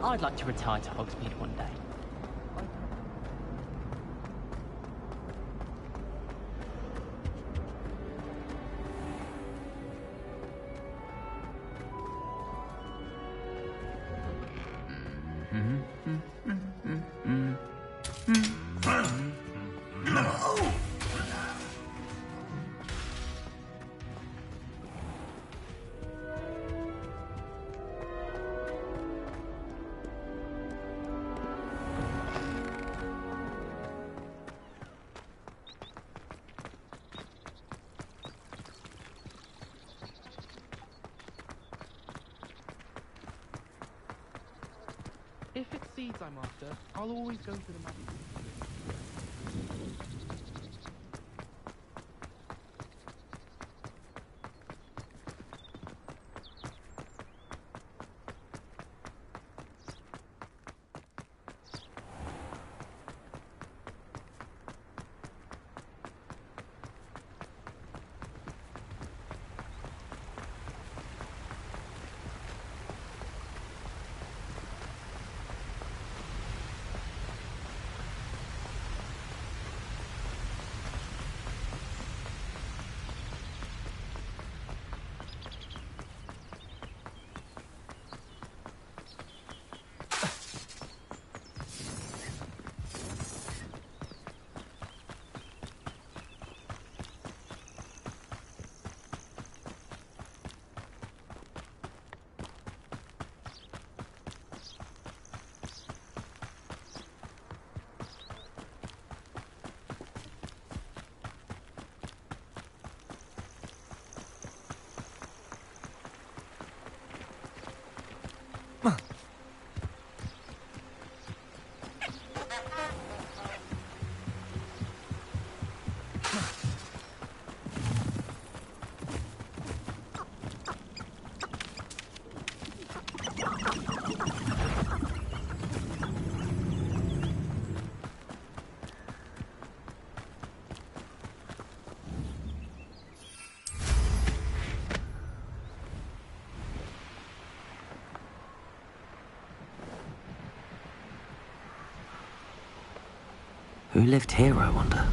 I'd like to retire to Hogsmeade one day. If it's seeds I'm after, I'll always go for the money. Who lived here, I wonder?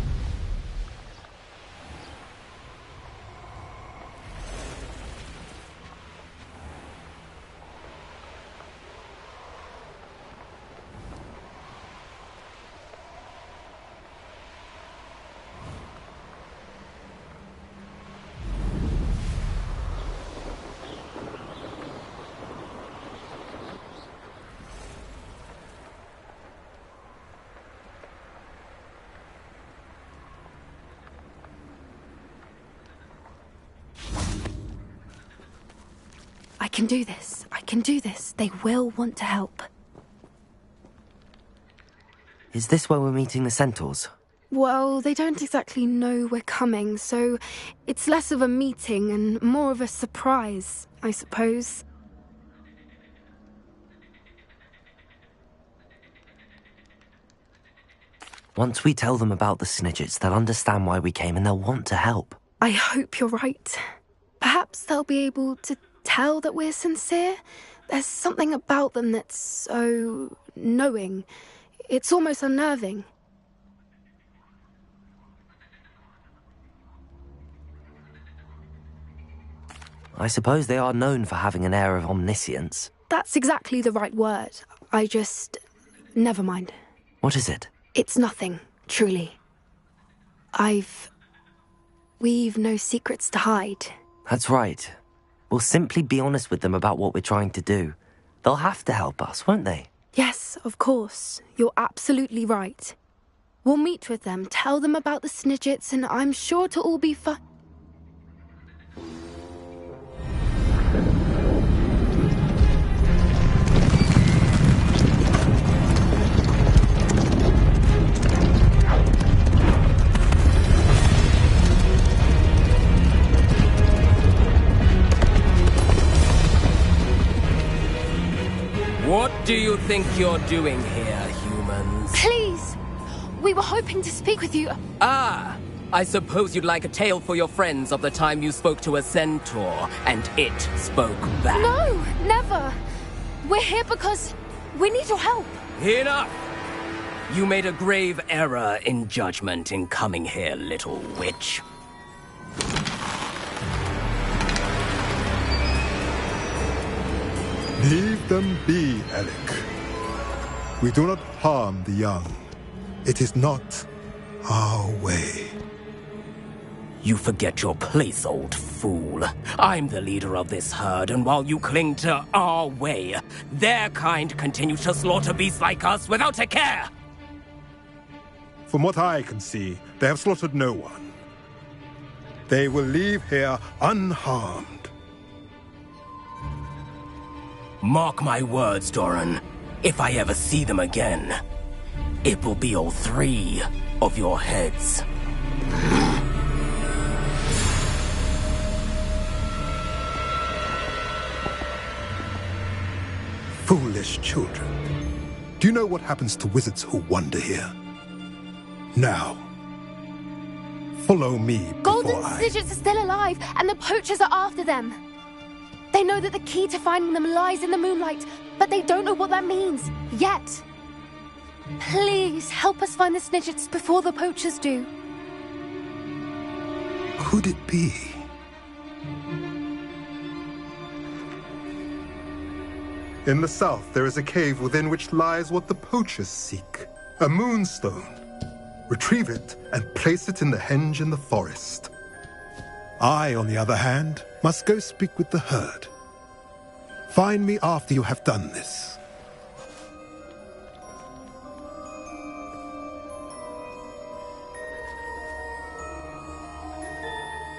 I can do this. I can do this. They will want to help. Is this where we're meeting the centaurs? Well, they don't exactly know we're coming, so it's less of a meeting and more of a surprise, I suppose. Once we tell them about the Snidgets, they'll understand why we came and they'll want to help. I hope you're right. Perhaps they'll be able to tell that we're sincere. There's something about them that's so knowing. It's almost unnerving. I suppose they are known for having an air of omniscience. That's exactly the right word. Never mind. What is it? It's nothing, truly. We've no secrets to hide. That's right. We'll simply be honest with them about what we're trying to do. They'll have to help us, won't they? Yes, of course. You're absolutely right. We'll meet with them, tell them about the Snidgets, and I'm sure it'll all be fun. What do you think you're doing here, humans? Please! We were hoping to speak with you. Ah! I suppose you'd like a tale for your friends of the time you spoke to a centaur, and it spoke back. No, never! We're here because We need your help. Enough! You made a grave error in judgment in coming here, little witch. Leave them be, Alec. We do not harm the young. It is not our way. You forget your place, old fool. I'm the leader of this herd, and while you cling to our way, their kind continue to slaughter beasts like us without a care! From what I can see, they have slaughtered no one. They will leave here unharmed. Mark my words, Doran. If I ever see them again, it will be all 3 of your heads. Foolish children. Do you know what happens to wizards who wander here? Now, follow me Golden before Snidgets are still alive, and the poachers are after them. They know that the key to finding them lies in the moonlight, but they don't know what that means, yet. Please, help us find the Snidgets before the poachers do. Could it be? In the south, there is a cave within which lies what the poachers seek. A moonstone. Retrieve it and place it in the henge in the forest. I, on the other hand, must go speak with the herd. Find me after you have done this.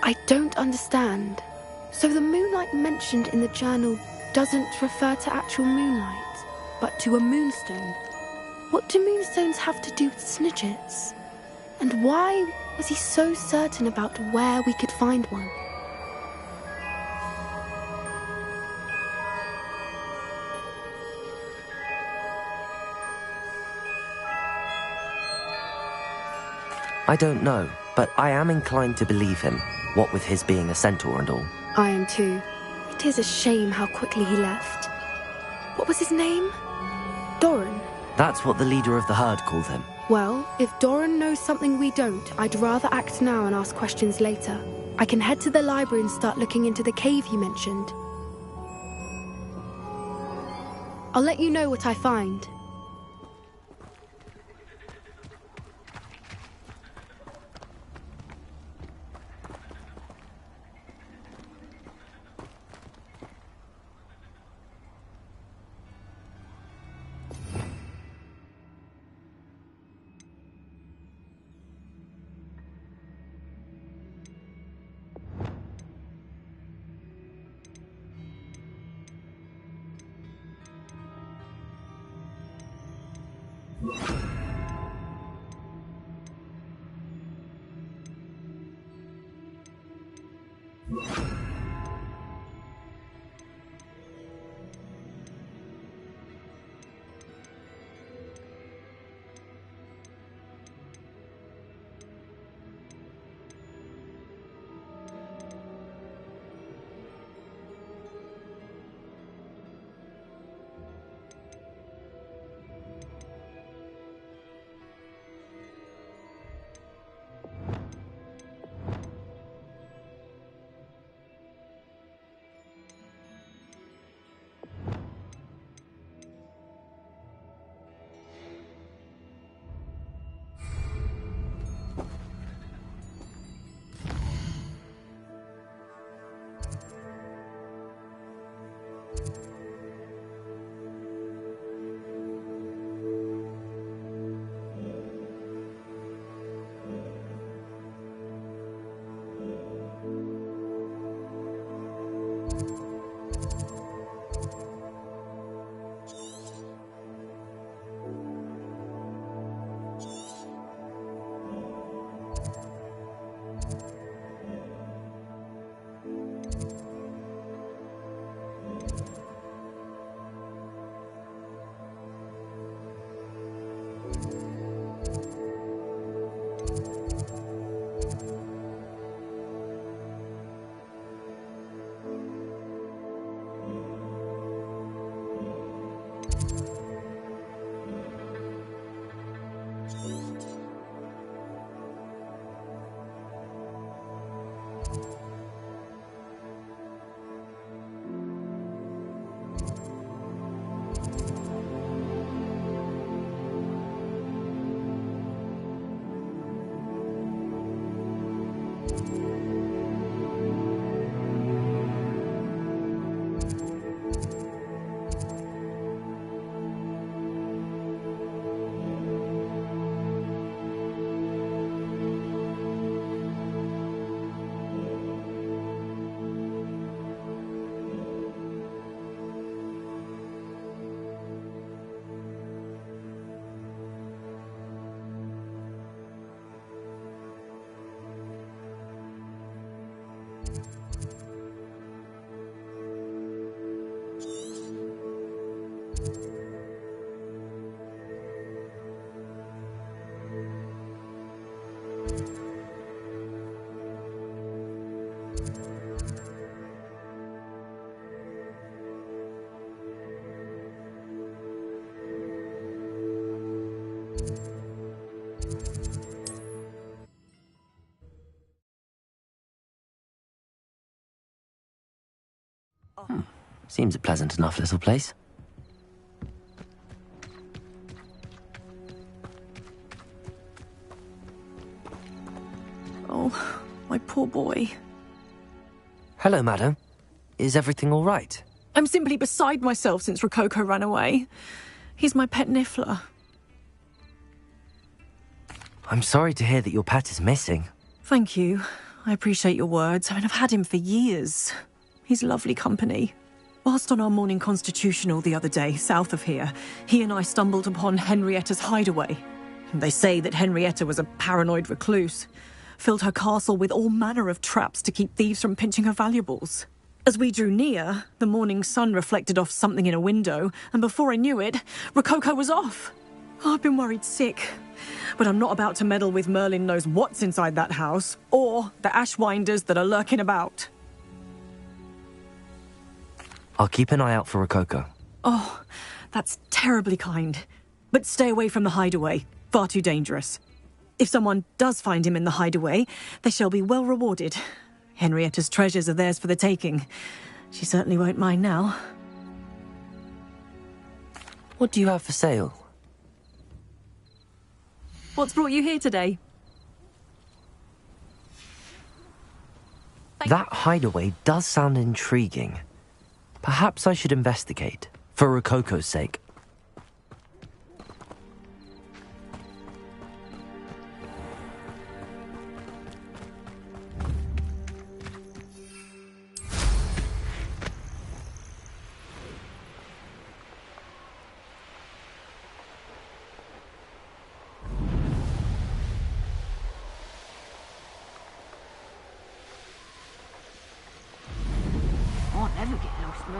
I don't understand. So the moonlight mentioned in the journal doesn't refer to actual moonlight, but to a moonstone. What do moonstones have to do with Snidgets? And why was he so certain about where we could find one? I don't know, but I am inclined to believe him, what with his being a centaur and all. I am too. It is a shame how quickly he left. What was his name? Doran. That's what the leader of the herd called him. Well, if Doran knows something we don't, I'd rather act now and ask questions later. I can head to the library and start looking into the cave you mentioned. I'll let you know what I find. Seems a pleasant enough little place. Oh, my poor boy. Hello, madam. Is everything all right? I'm simply beside myself since Rococo ran away. He's my pet Niffler. I'm sorry to hear that your pet is missing. Thank you. I appreciate your words. I mean, I've had him for years. He's lovely company. Whilst on our morning constitutional the other day, south of here, he and I stumbled upon Henrietta's hideaway. They say that Henrietta was a paranoid recluse, filled her castle with all manner of traps to keep thieves from pinching her valuables. As we drew near, the morning sun reflected off something in a window, and before I knew it, Rococo was off. Oh, I've been worried sick. But I'm not about to meddle with Merlin knows what's inside that house, or the Ashwinders that are lurking about. I'll keep an eye out for Rococo. Oh, that's terribly kind. But stay away from the hideaway. Far too dangerous. If someone does find him in the hideaway, they shall be well rewarded. Henrietta's treasures are theirs for the taking. She certainly won't mind now. What do you have for sale? What's brought you here today? That hideaway does sound intriguing. Perhaps I should investigate, for Rococo's sake. I'll never get lost, me.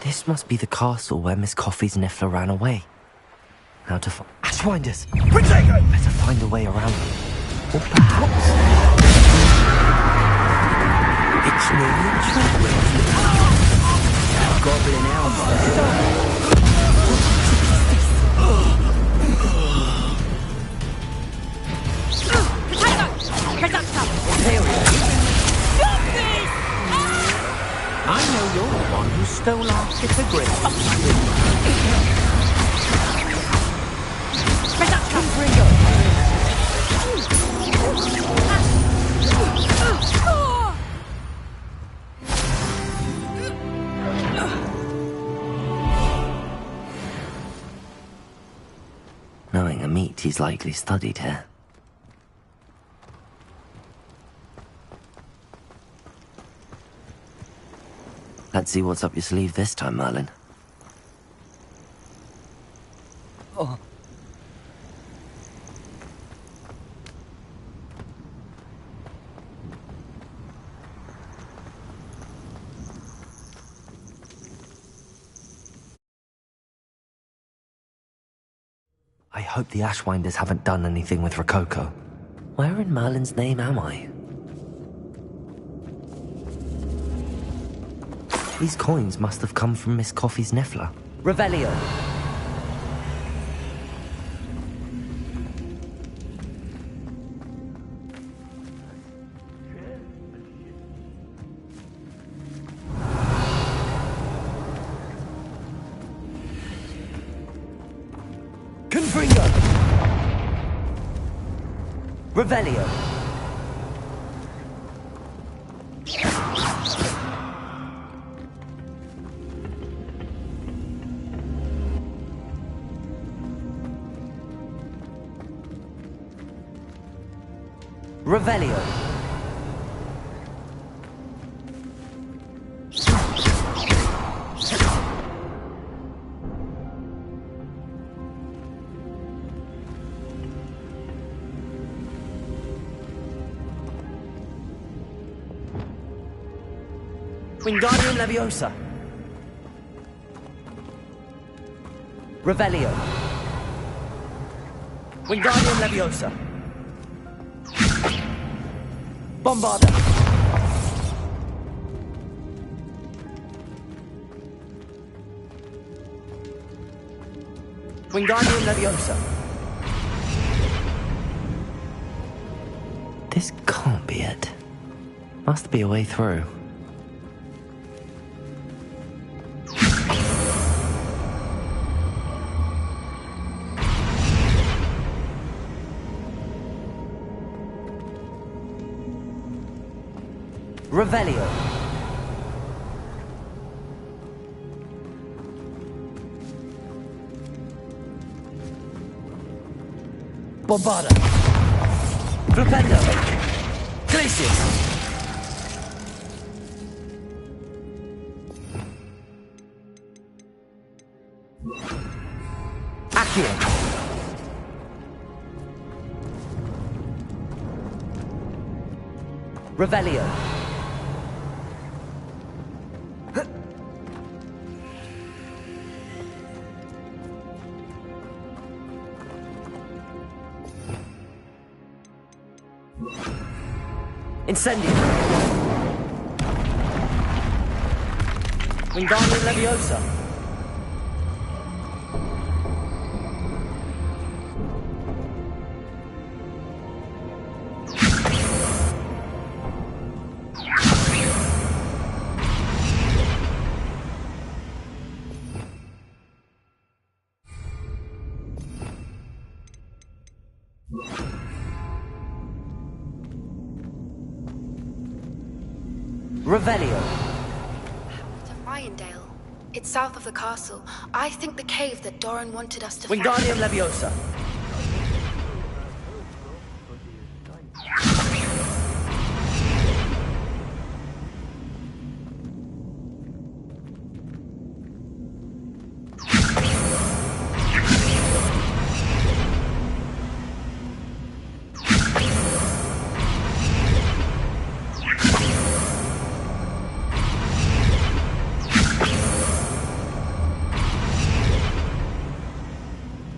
This must be the castle where Miss Coffee's Niffler ran away. Now to find Ashwinders! Better find a way around them. Or perhaps... It's nearly Goblin elves. I know you're the one who stole our Grip. Knowing a meat he's likely studied here. Let's see what's up your sleeve this time, Merlin. Oh. I hope the Ashwinders haven't done anything with Rococo. Where in Merlin's name am I? These coins must have come from Miss Coffee's Niffler. Revelio! Confringo! Revelio! Revelio. Wingardium Leviosa. Revelio. Wingardium Leviosa. Bombarda. Wingardium Leviosa. This can't be it. Must be a way through. Revelio. Bombarda. Flipendo. Glacius. Accio. Revelio. Incendio. Wingardium Leviosa. Revelio. To Irondale. It's south of the castle. I think the cave that Doran wanted us to find. Wingardium Leviosa.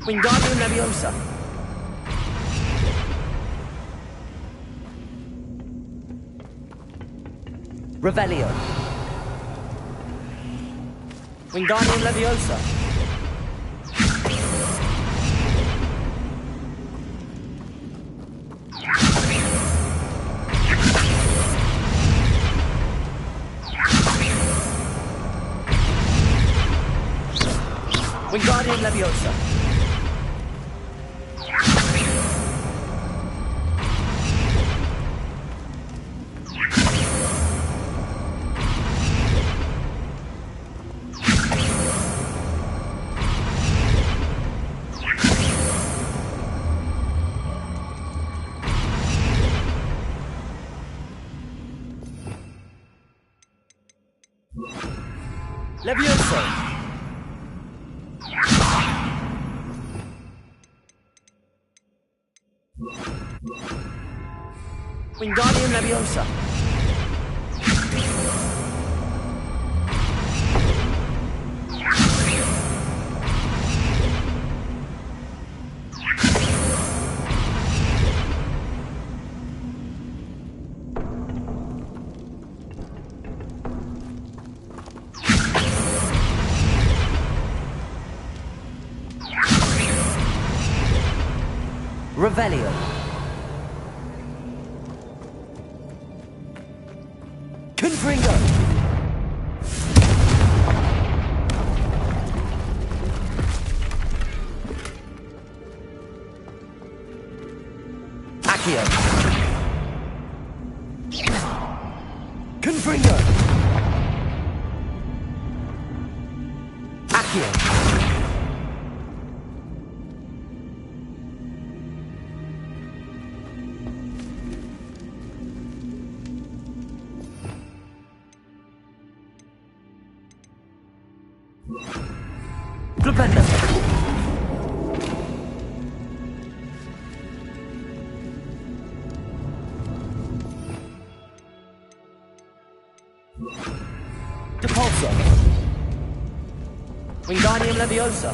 Wingardium Leviosa. Revelio. Wingardium Leviosa. Wingardium Leviosa. Leviosa. Wingardium Leviosa. Revelio. Confringo. Accio. Confringo. Accio. Flipendo. Depulso. Wingardium Leviosa.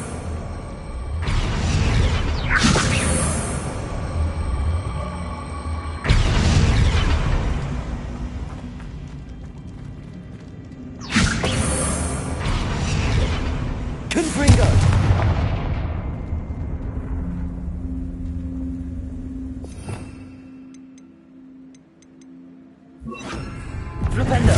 Confringo. Flipendo.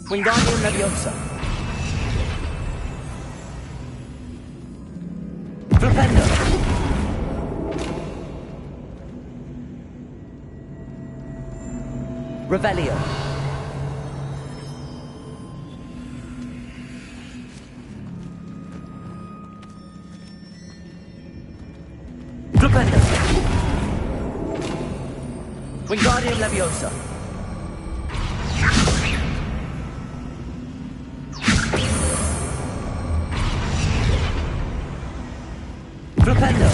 Wingardium Leviosa. Flipendo. Revelio. Flipendo. Wingardium Leviosa. Flipendo.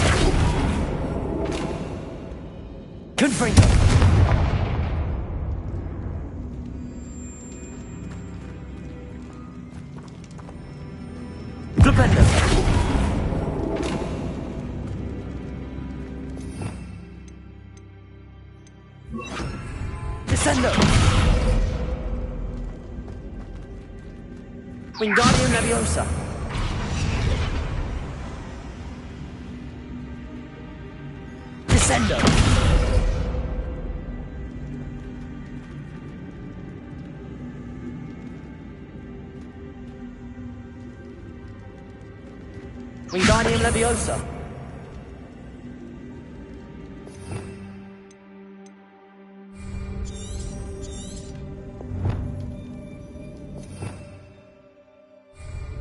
Confringo. Flipendo. Descendo. Wingardium Leviosa. Descendo. Wingardium Leviosa.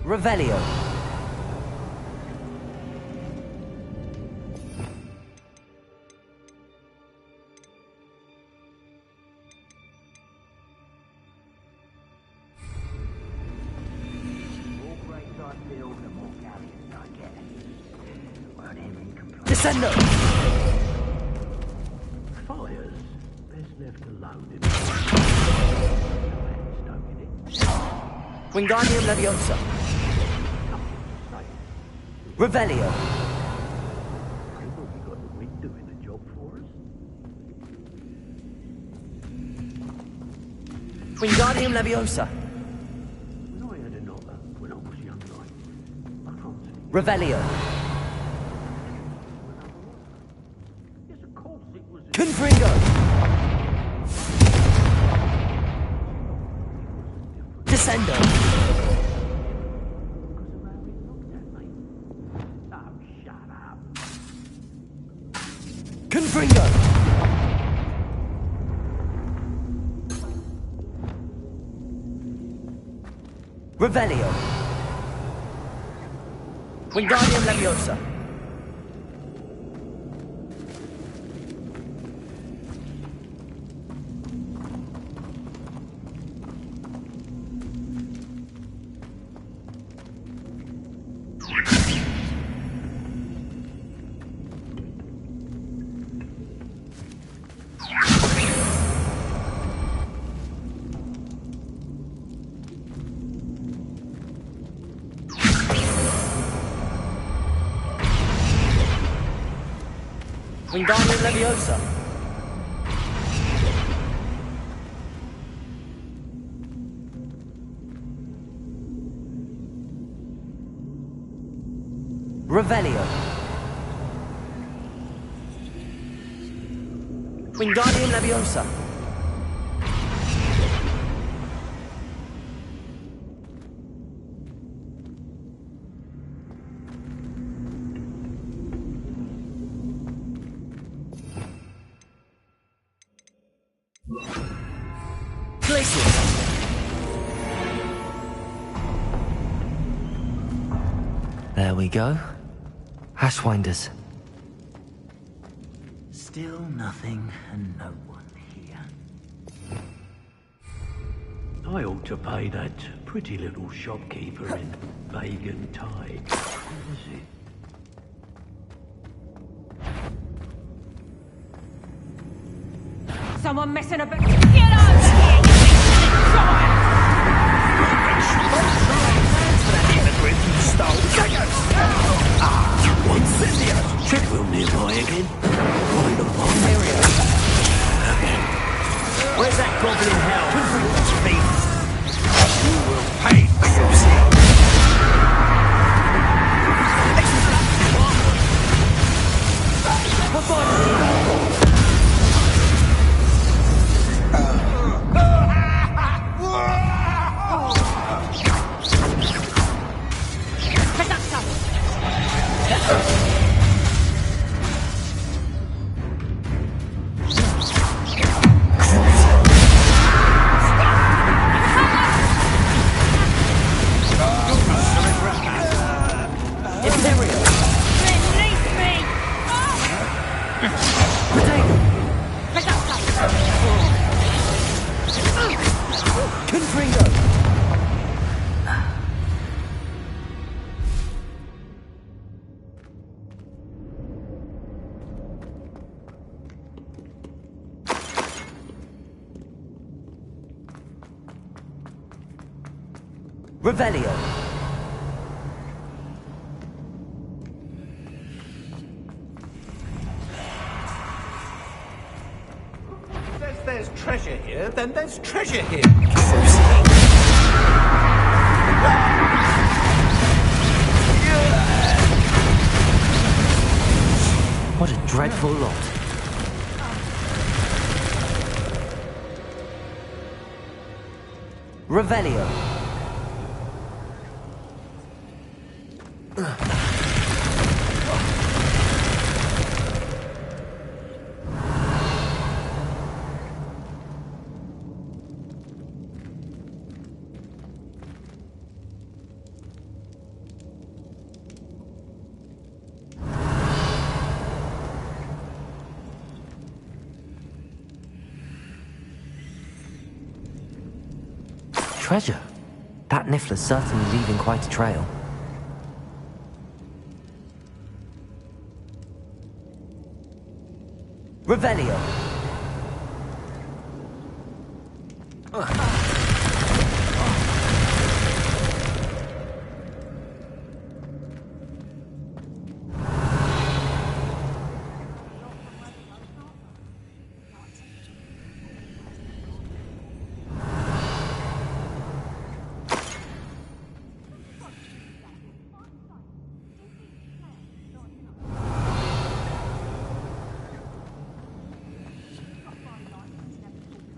Revelio. Descendo. Fires best left alone. Wingardium Leviosa. Revelio. What we got the wind doing the job for us? Wingardium Leviosa. When I had another when I was young, I can't see. Revelio. Yes, of course it was. Confringo. Descendo. Confringo. Revelio. Wingardium Leviosa. Wingardium Leviosa. Revelio. Wingardium Leviosa. There we go. Ashwinders. Still nothing and no one here. I ought to pay that pretty little shopkeeper in Vegan Tide. What was it? Someone messing about. Get over here, you Treadwell nearby again. Where's that goblin hell? You will pay for your sin. Revelio. If there's treasure here, then there's treasure here. What a dreadful lot. Revelio. Treasure? That Niffler's certainly leaving quite a trail. Revelio.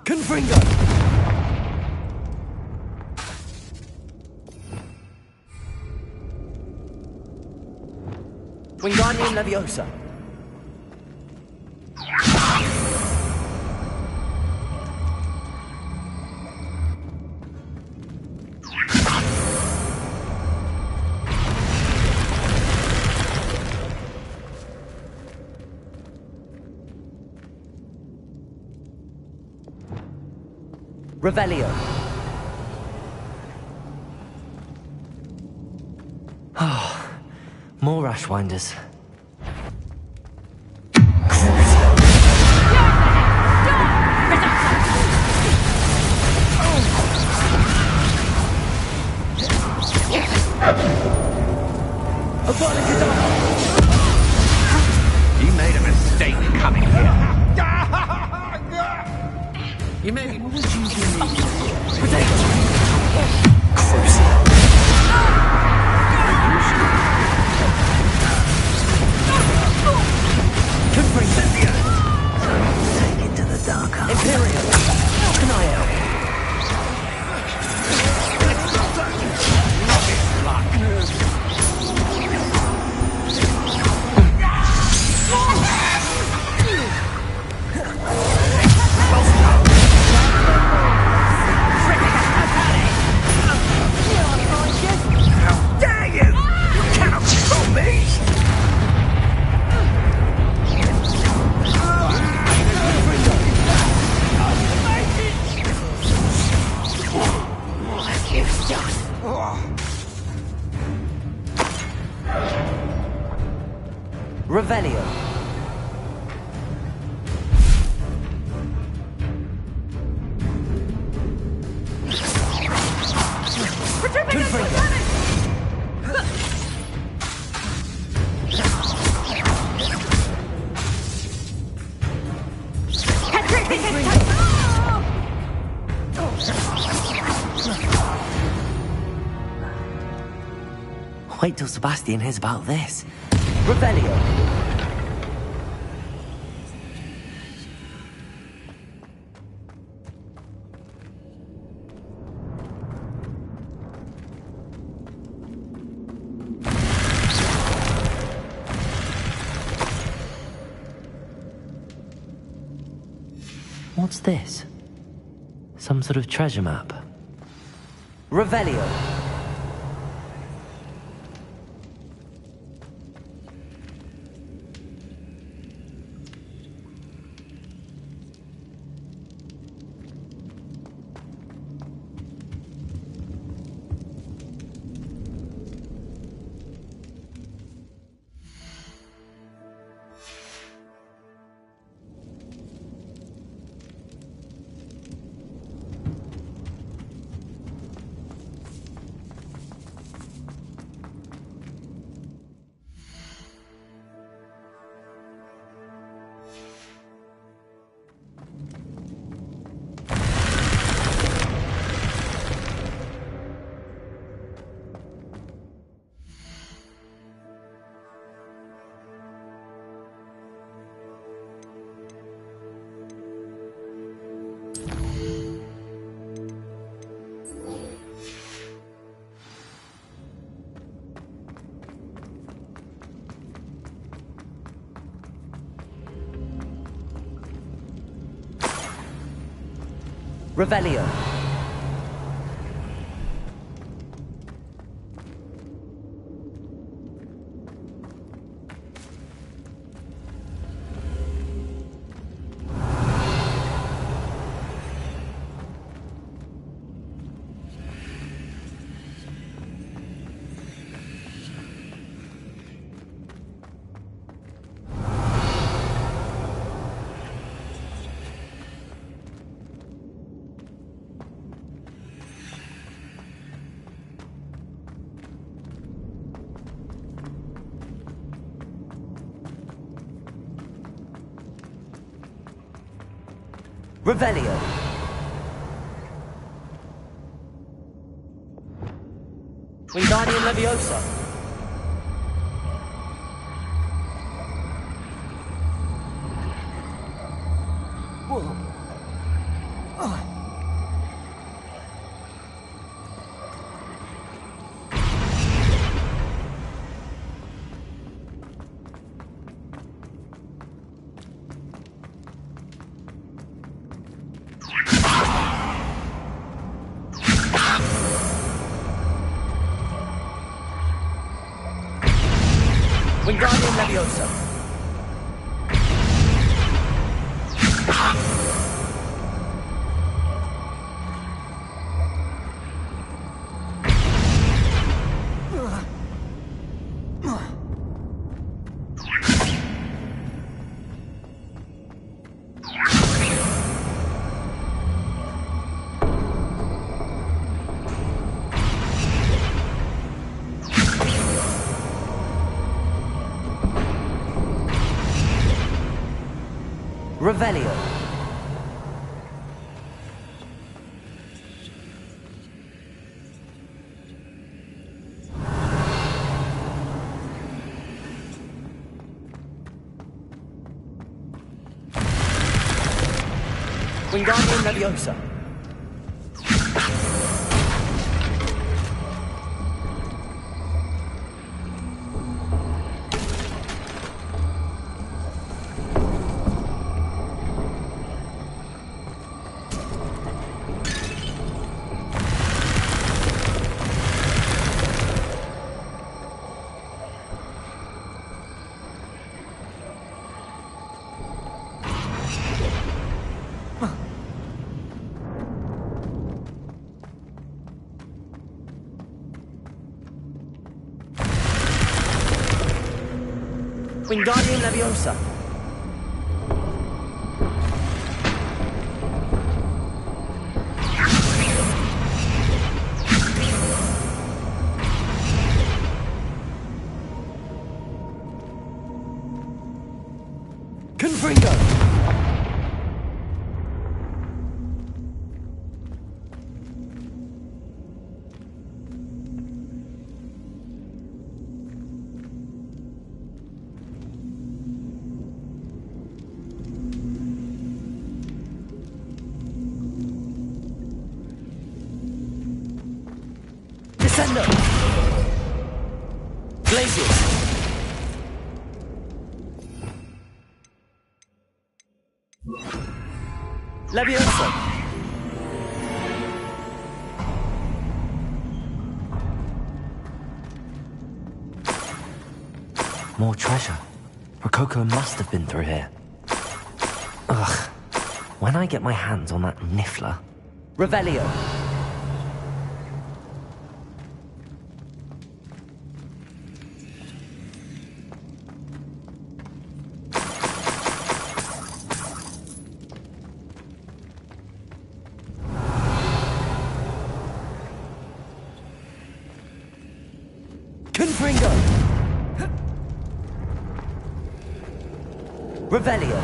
Confringo! Wingardium Leviosa. Revelio. Ah, more Ashwinders. You made a mistake coming here. You made what would you Take it to the dark Imperium. How can I help? Wait till Sebastian hears about this. Revelio! What's this? Some sort of treasure map. Revelio! Revelio. Revelio. Wingardium Leviosa. Wingardium Leviosa. Revelio. Wingardium Leviosa. Wingardium Leviosa. Confringo. Leviosa! More treasure. Rococo must have been through here. Ugh. When I get my hands on that Niffler... Revelio! Confringo! Revelio!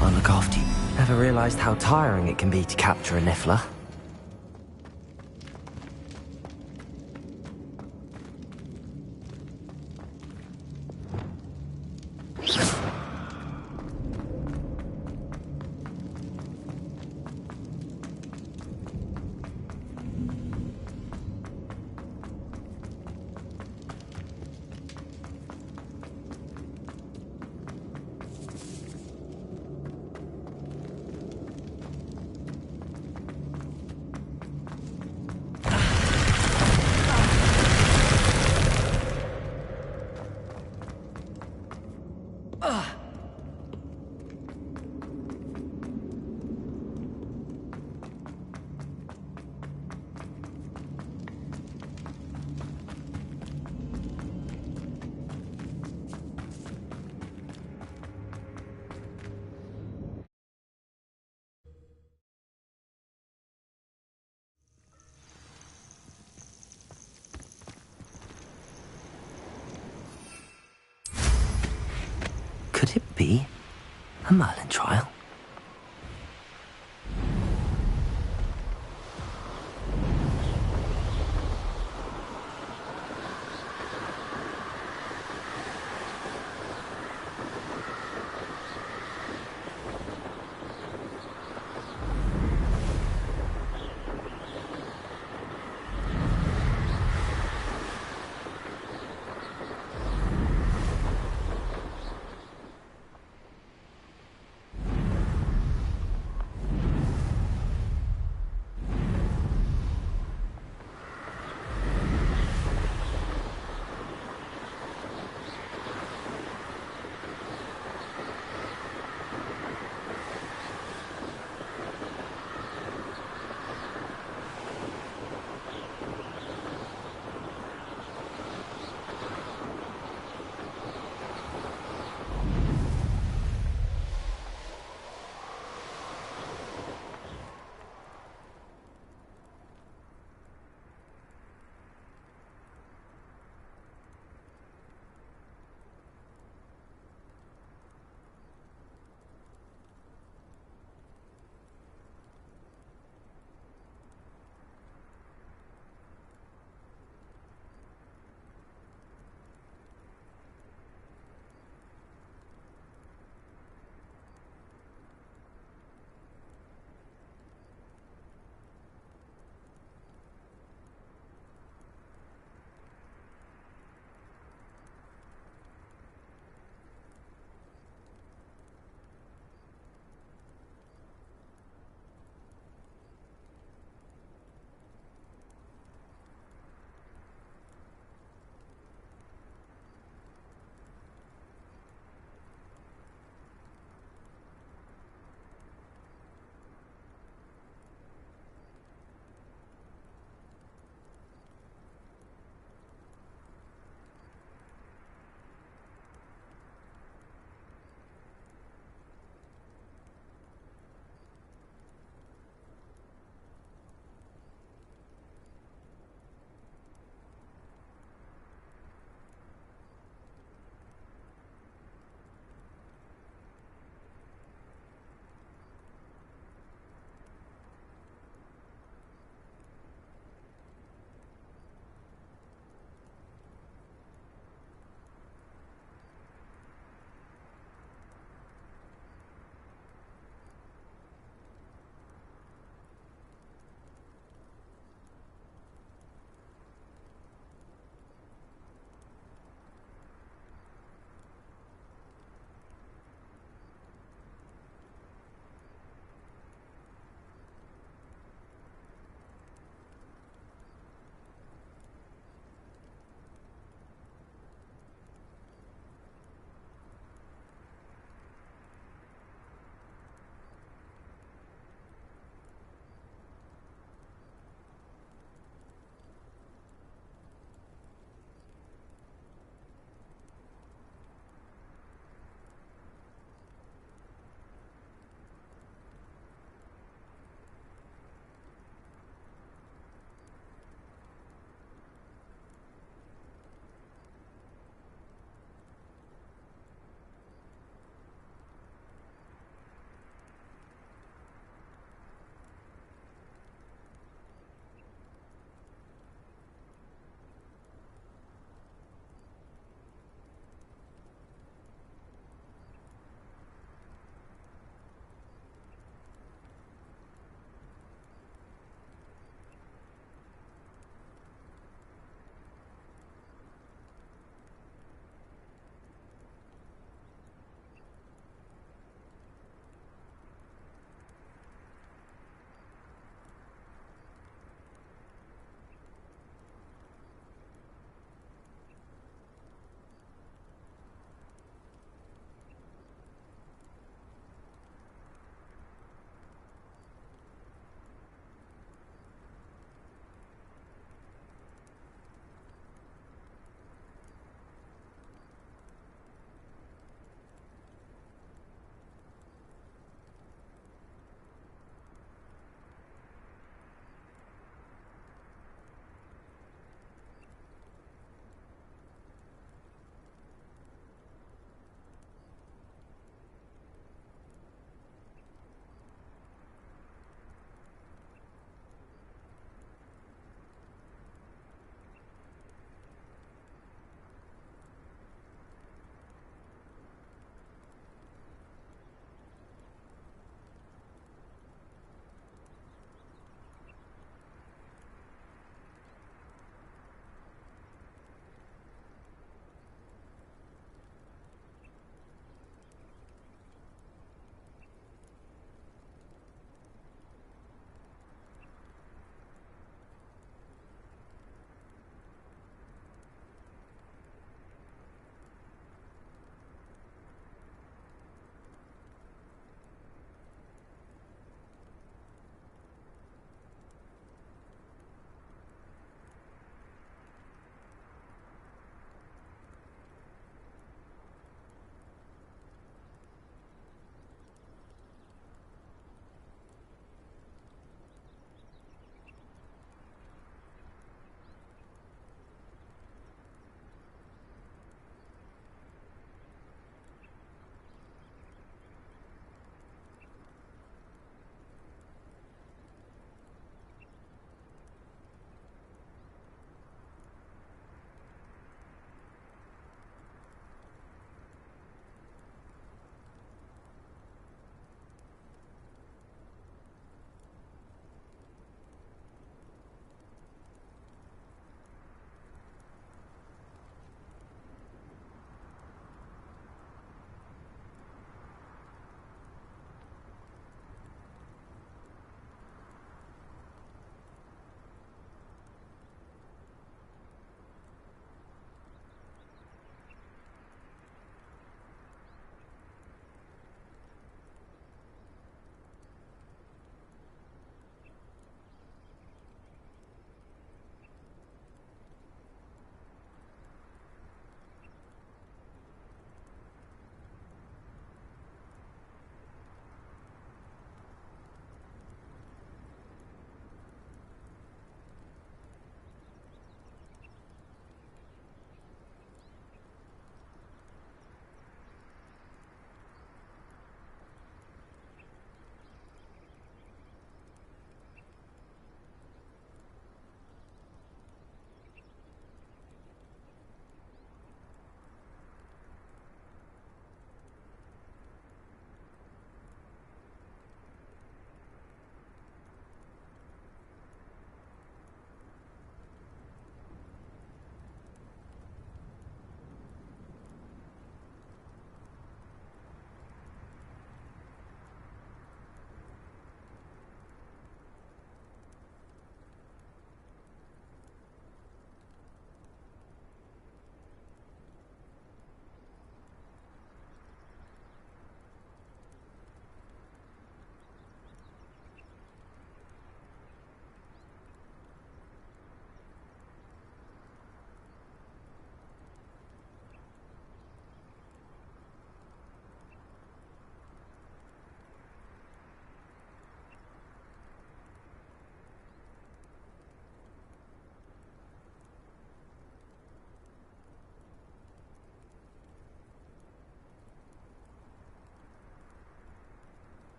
I'll look after you. Never realized how tiring it can be to capture a Niffler. Could it be a Merlin trial?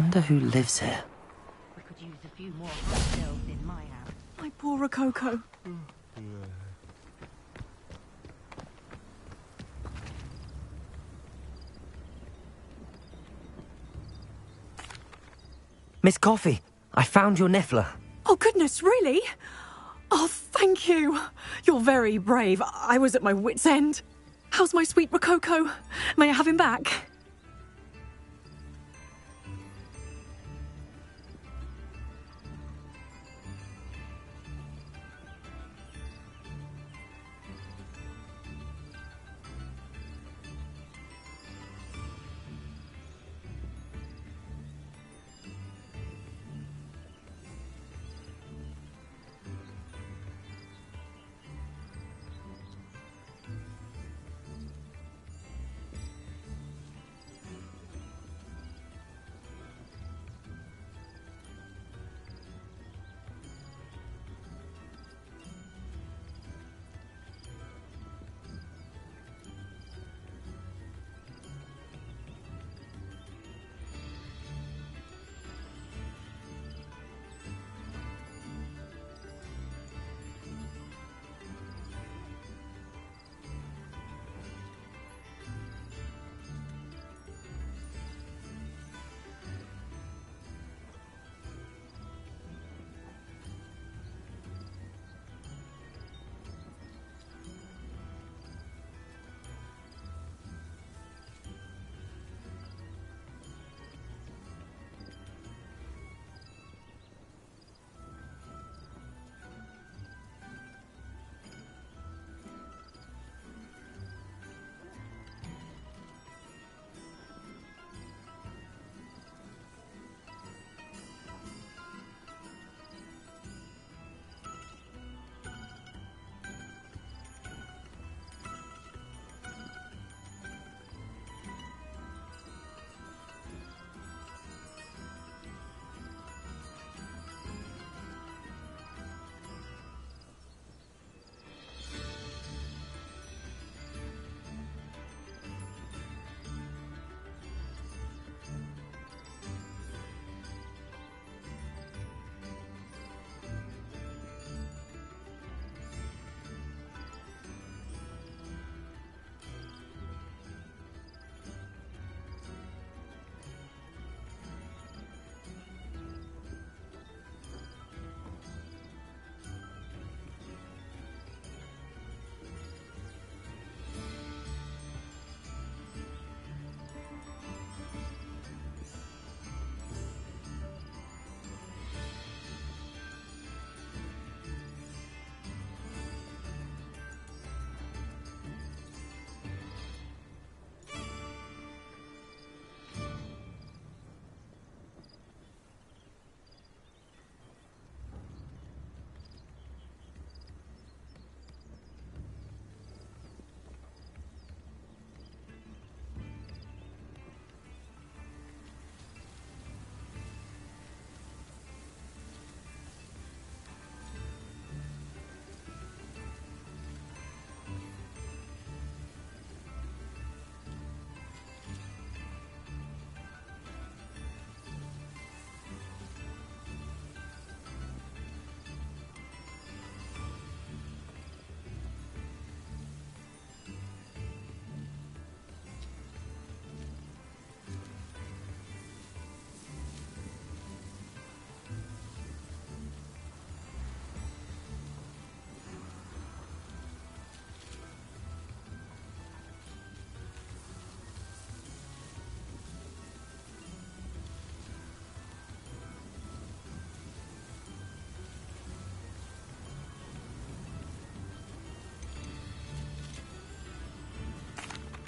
wonder who lives here. We could use a few more hot girls in my house. My poor Rococo. Miss Coffee, I found your niffler. Oh, goodness, really? Oh, thank you. You're very brave. I was at my wit's end. How's my sweet Rococo? May I have him back?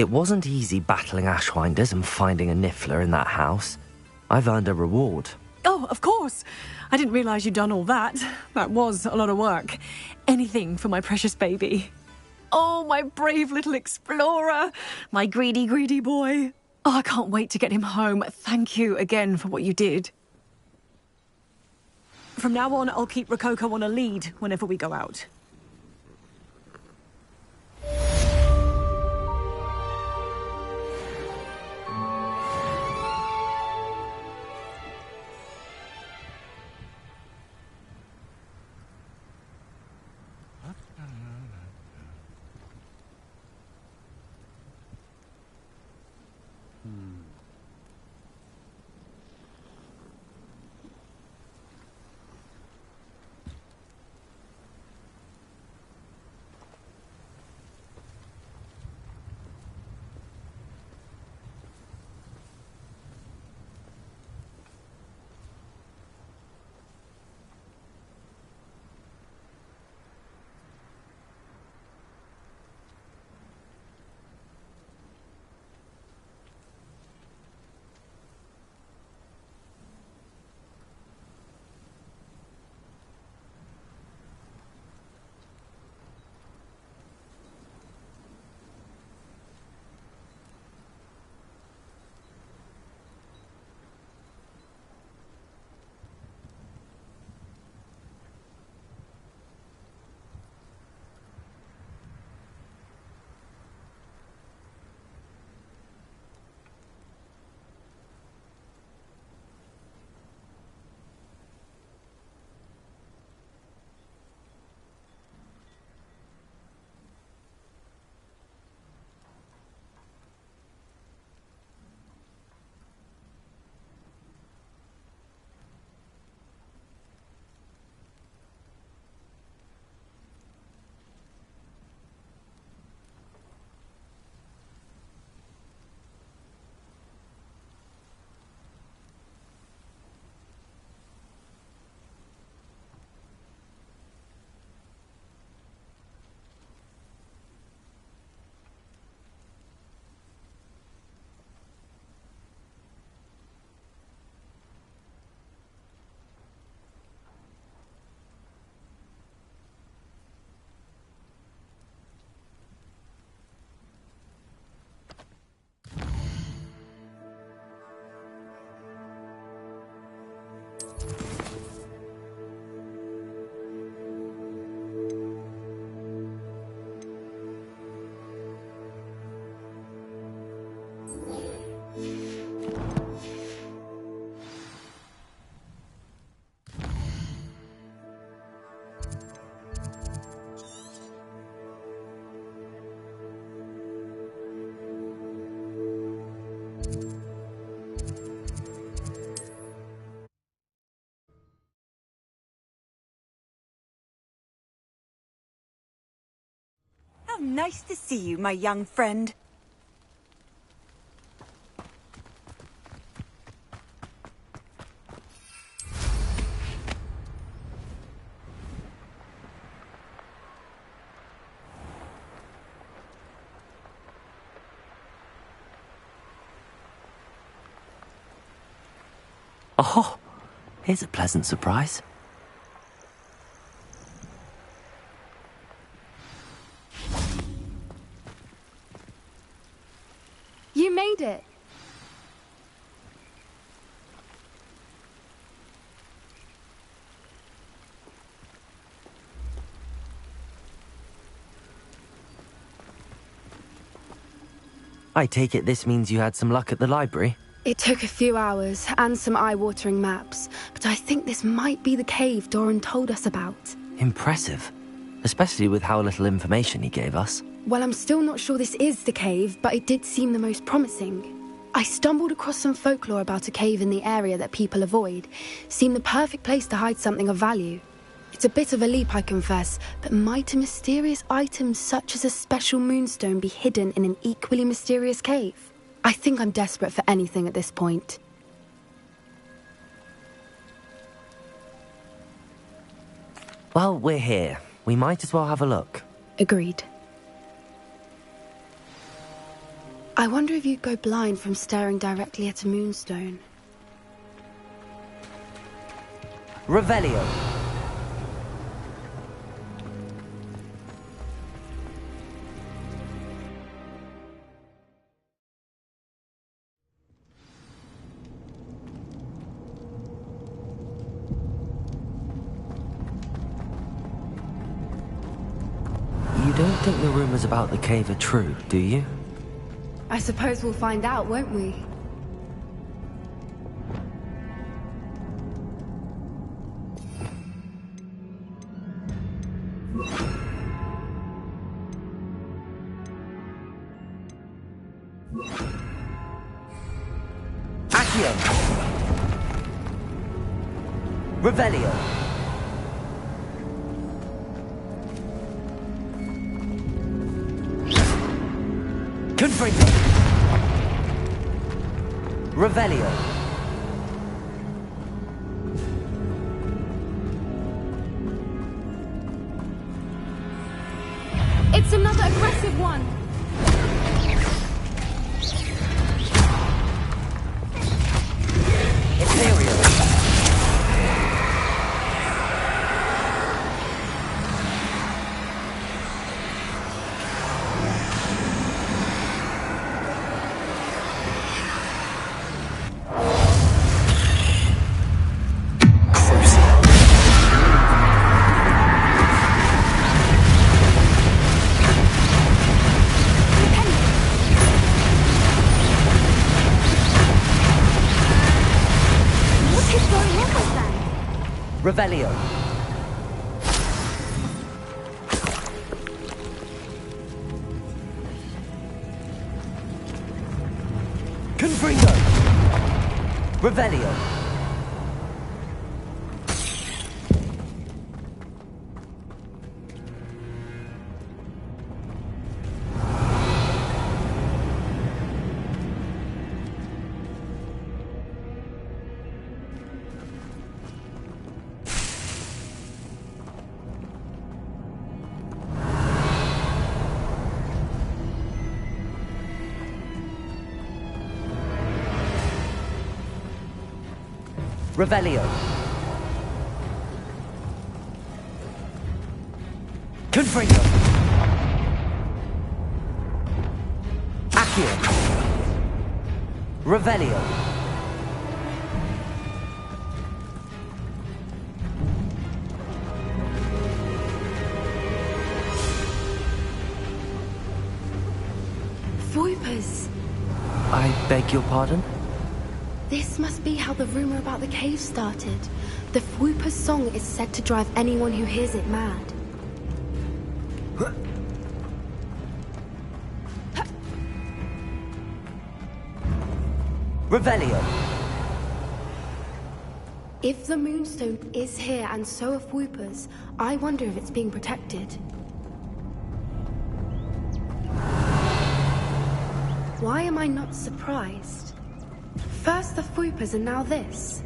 It wasn't easy battling Ashwinders and finding a niffler in that house. I've earned a reward. Oh, of course. I didn't realise you'd done all that. That was a lot of work. Anything for my precious baby. Oh, my brave little explorer. My greedy, greedy boy. Oh, I can't wait to get him home. Thank you again for what you did. From now on, I'll keep Rococo on a lead whenever we go out. Nice to see you, my young friend. Oh, here's a pleasant surprise. You made it. I take it this means you had some luck at the library? It took a few hours and some eye-watering maps, but I think this might be the cave Doran told us about. Impressive. Especially with how little information he gave us. Well, I'm still not sure this is the cave, but it did seem the most promising. I stumbled across some folklore about a cave in the area that people avoid. Seemed the perfect place to hide something of value. It's a bit of a leap, I confess, but might a mysterious item such as a special moonstone be hidden in an equally mysterious cave? I think I'm desperate for anything at this point. Well, we're here. We might as well have a look. Agreed. I wonder if you'd go blind from staring directly at a moonstone. Revelio. You don't think the rumors about the cave are true, do you? I suppose we'll find out, won't we? Accio! Revelio! Confringo! Revelio! It's another aggressive one! Ethereal! Revelio. Confringo. Revelio. Revelio. Confringo. Accio. Revelio. Voipers. I beg your pardon? This must be how the rumor about the cave started. The Whooper's song is said to drive anyone who hears it mad. Revelio. If the Moonstone is here and so are Whoopers, I wonder if it's being protected. Why am I not surprised? First the Fuipas and now this.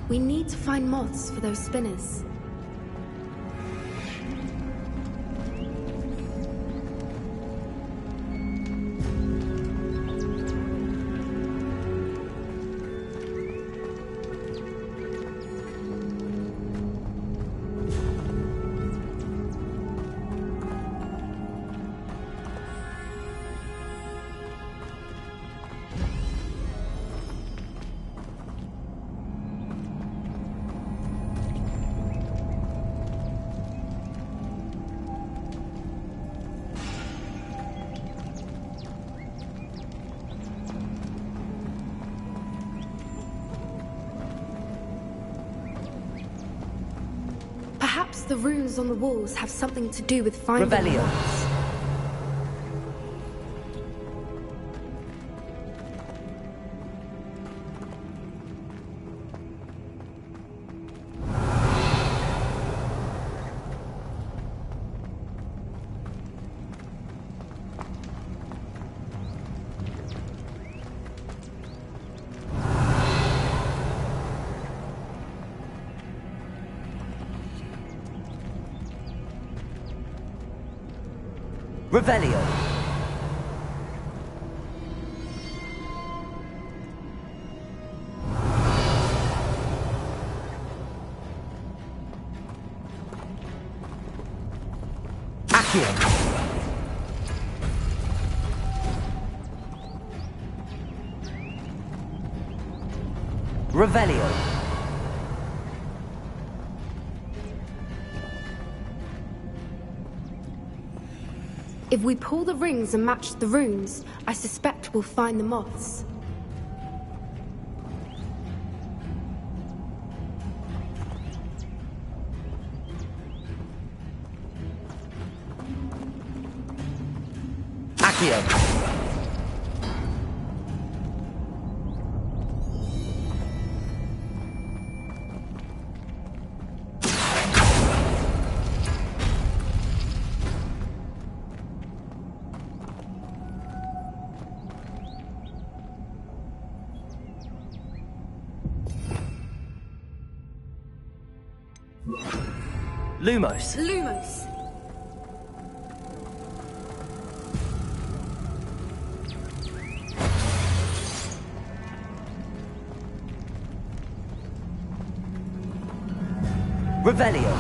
We need to find moths for those spinners. Perhaps the runes on the walls have something to do with finding Revelio. moths. Revelio. Accio. Revelio. If we pull the rings and match the runes, I suspect we'll find the moths. Accio. Lumos. Lumos! Revelio.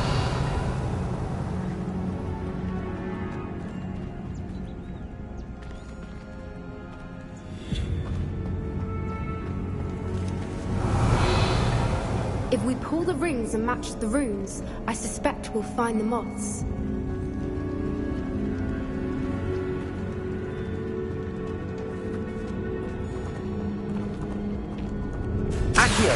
If we pull the rings and match the runes, I suspect we'll find the moths. Accio.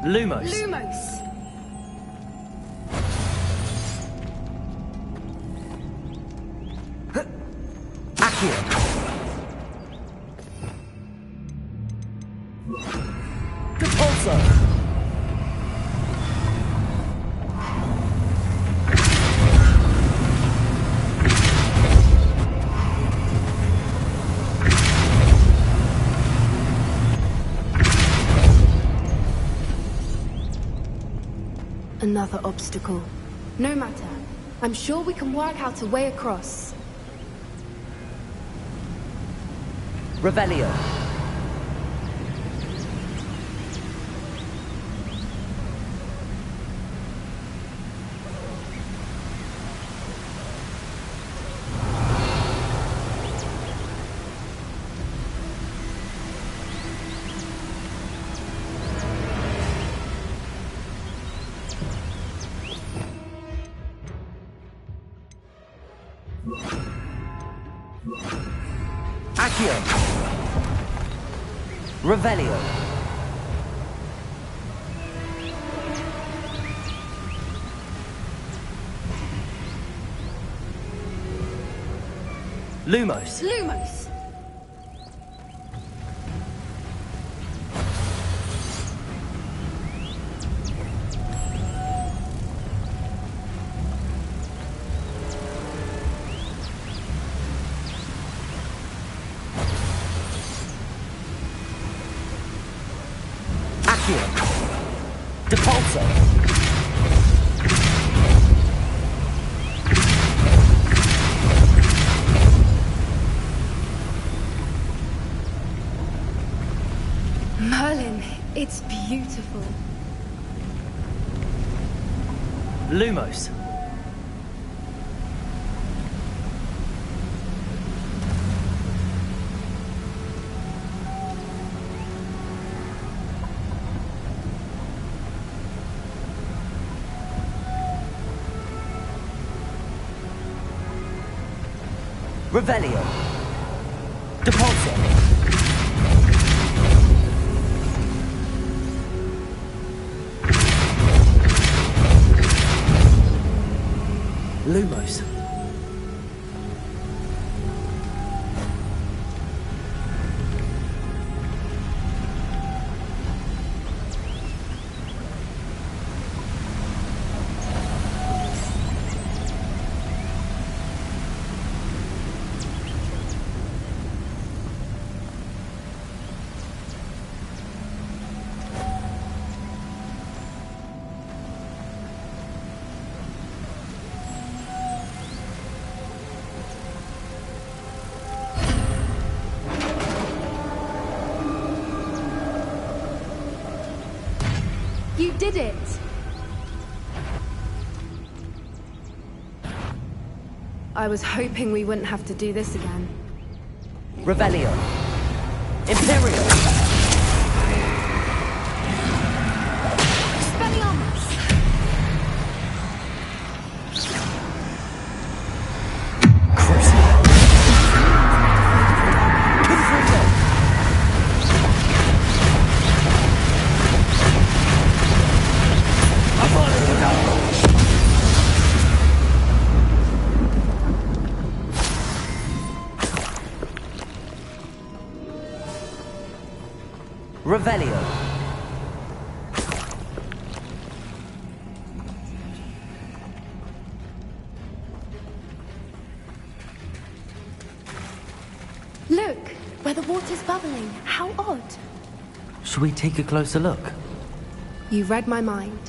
Lumos. Lumos! Accio. Repulsor. Another obstacle. No matter. I'm sure we can work out a way across. Revelio. Accio. Revelio. Lumos. Lumos! Accio. Depulso. Merlin, it's beautiful. Lumos. Revelio. Depulso. Lumos. You did it! I was hoping we wouldn't have to do this again. Revelio. Imperial. Expelliarmus! Revelio. Look, where the water's bubbling. How odd. Should we take a closer look? You read my mind.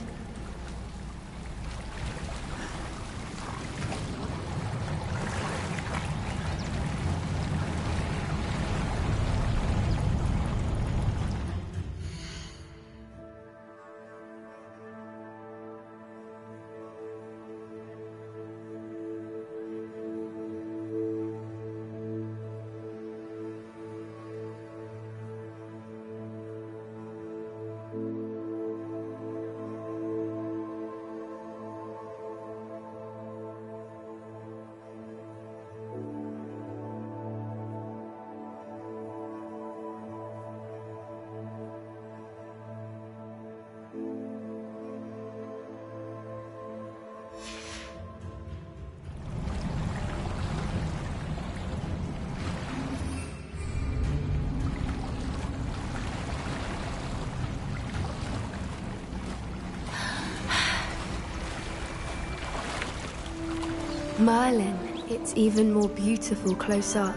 Merlin, it's even more beautiful close up.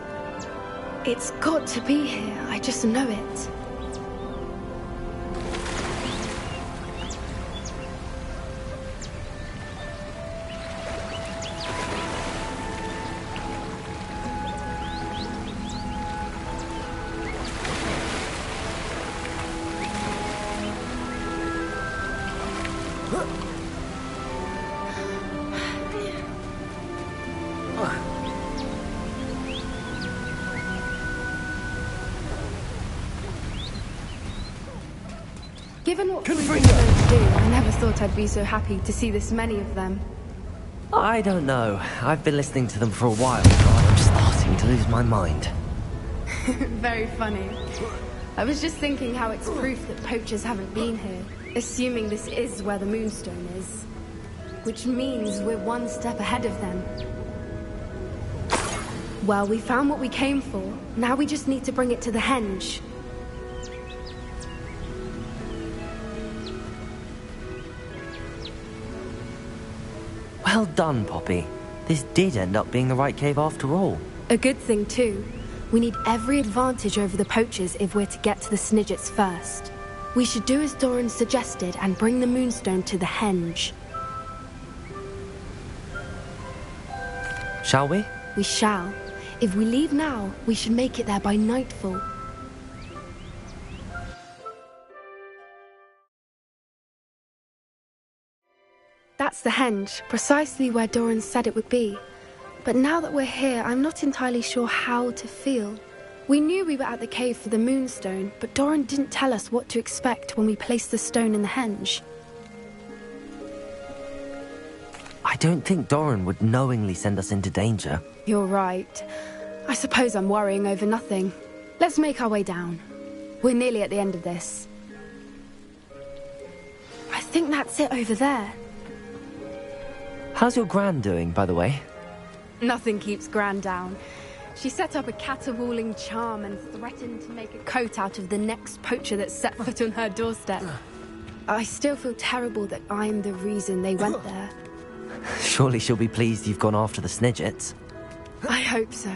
It's got to be here, I just know it. Given what we've been going to do, I never thought I'd be so happy to see this many of them. I don't know. I've been listening to them for a while now, and I'm starting to lose my mind. Very funny. I was just thinking how it's proof that poachers haven't been here, assuming this is where the Moonstone is. Which means we're one step ahead of them. Well, we found what we came for. Now we just need to bring it to the henge. Well done, Poppy. This did end up being the right cave after all. A good thing, too. We need every advantage over the poachers if we're to get to the Snidgets first. We should do as Doran suggested and bring the Moonstone to the henge. Shall we? We shall. If we leave now, we should make it there by nightfall. That's the henge, precisely where Doran said it would be. But now that we're here, I'm not entirely sure how to feel. We knew we were at the cave for the Moonstone, but Doran didn't tell us what to expect when we placed the stone in the henge. I don't think Doran would knowingly send us into danger. You're right. I suppose I'm worrying over nothing. Let's make our way down. We're nearly at the end of this. I think that's it over there. How's your Gran doing, by the way? Nothing keeps Gran down. She set up a caterwauling charm and threatened to make a coat out of the next poacher that set foot on her doorstep. I still feel terrible that I'm the reason they went there. Surely she'll be pleased you've gone after the Snidgets. I hope so.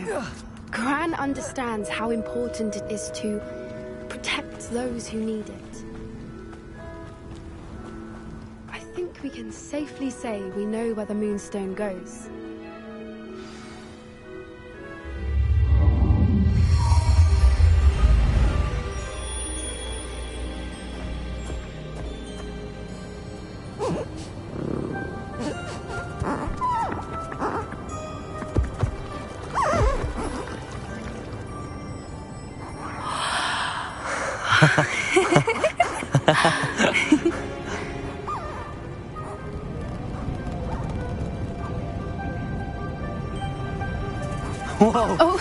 Gran understands how important it is to protect those who need it. I think we can safely say we know where the Moonstone goes. Whoa! Oh.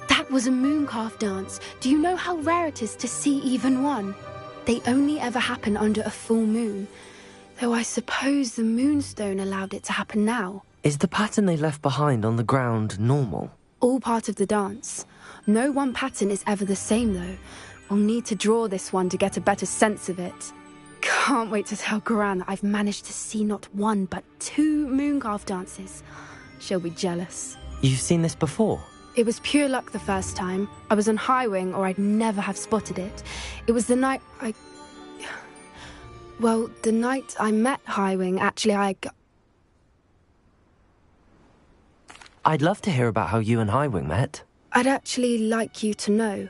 That was a mooncalf dance. Do you know how rare it is to see even one? They only ever happen under a full moon. Though I suppose the Moonstone allowed it to happen now. Is the pattern they left behind on the ground normal? All part of the dance. No one pattern is ever the same, though. We'll need to draw this one to get a better sense of it. Can't wait to tell Gran that I've managed to see not one, but 2 mooncalf dances. She'll be jealous. You've seen this before? It was pure luck the first time. I was on Highwing, or I'd never have spotted it. It was the night Well, the night I met Highwing, actually, I'd love to hear about how you and Highwing met. I'd actually like you to know.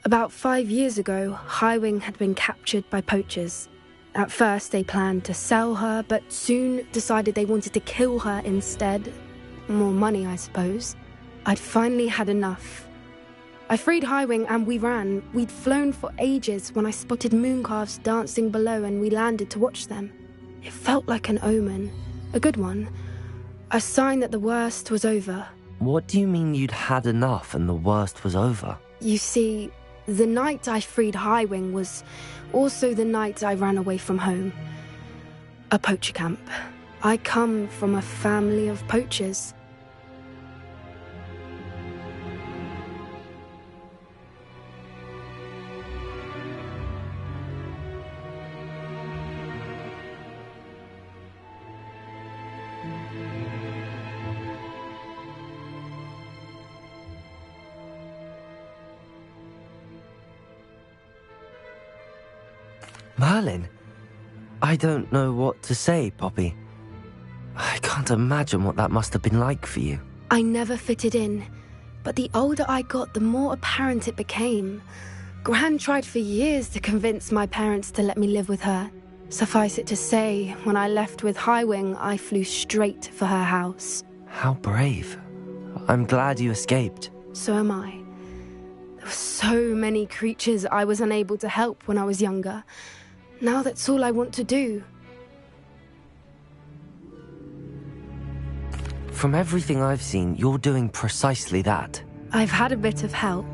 About 5 years ago, Highwing had been captured by poachers. At first, they planned to sell her, but soon decided they wanted to kill her instead. More money, I suppose. I'd finally had enough. I freed Highwing and we ran. We'd flown for ages when I spotted mooncalves dancing below and we landed to watch them. It felt like an omen. A good one. A sign that the worst was over. What do you mean you'd had enough and the worst was over? You see, the night I freed Highwing was also the night I ran away from home. A poacher camp. I come from a family of poachers. Merlin? I don't know what to say, Poppy. I can't imagine what that must have been like for you. I never fitted in, but the older I got, the more apparent it became. Gran tried for years to convince my parents to let me live with her. Suffice it to say, when I left with Highwing, I flew straight for her house. How brave. I'm glad you escaped. So am I. There were so many creatures I was unable to help when I was younger. Now that's all I want to do. From everything I've seen, you're doing precisely that. I've had a bit of help.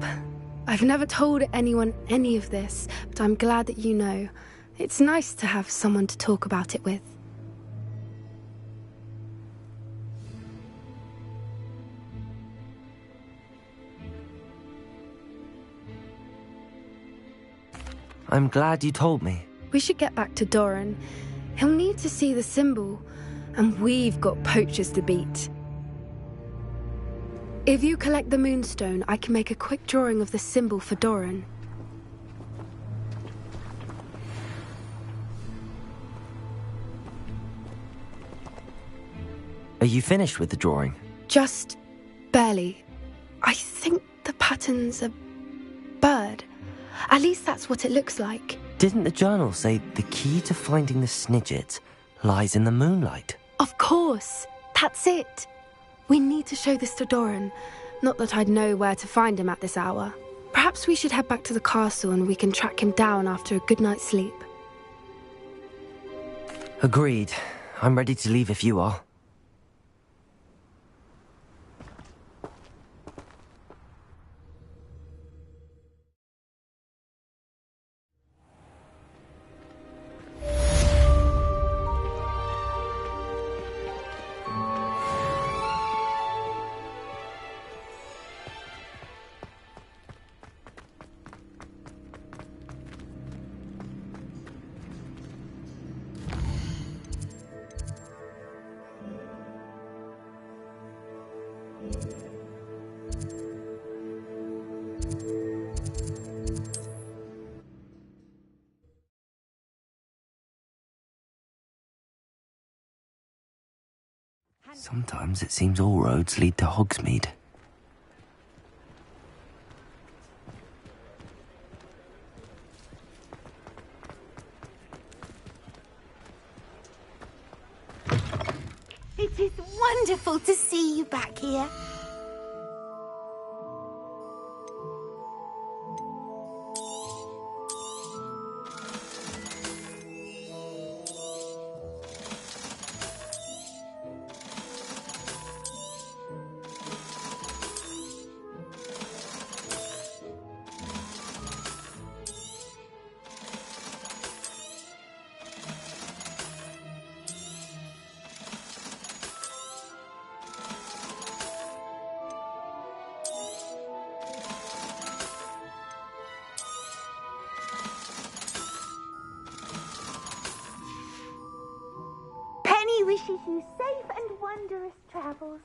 I've never told anyone any of this, but I'm glad that you know. It's nice to have someone to talk about it with. I'm glad you told me. We should get back to Doran. He'll need to see the symbol, and we've got poachers to beat. If you collect the moonstone, I can make a quick drawing of the symbol for Doran. Are you finished with the drawing? Just barely. I think the pattern's a bird. At least that's what it looks like. Didn't the journal say the key to finding the Snidget lies in the moonlight? Of course. That's it. We need to show this to Doran. Not that I'd know where to find him at this hour. Perhaps we should head back to the castle and we can track him down after a good night's sleep. Agreed. I'm ready to leave if you are. Sometimes it seems all roads lead to Hogsmeade. It is wonderful to see you back here. Wishes you safe and wondrous travels.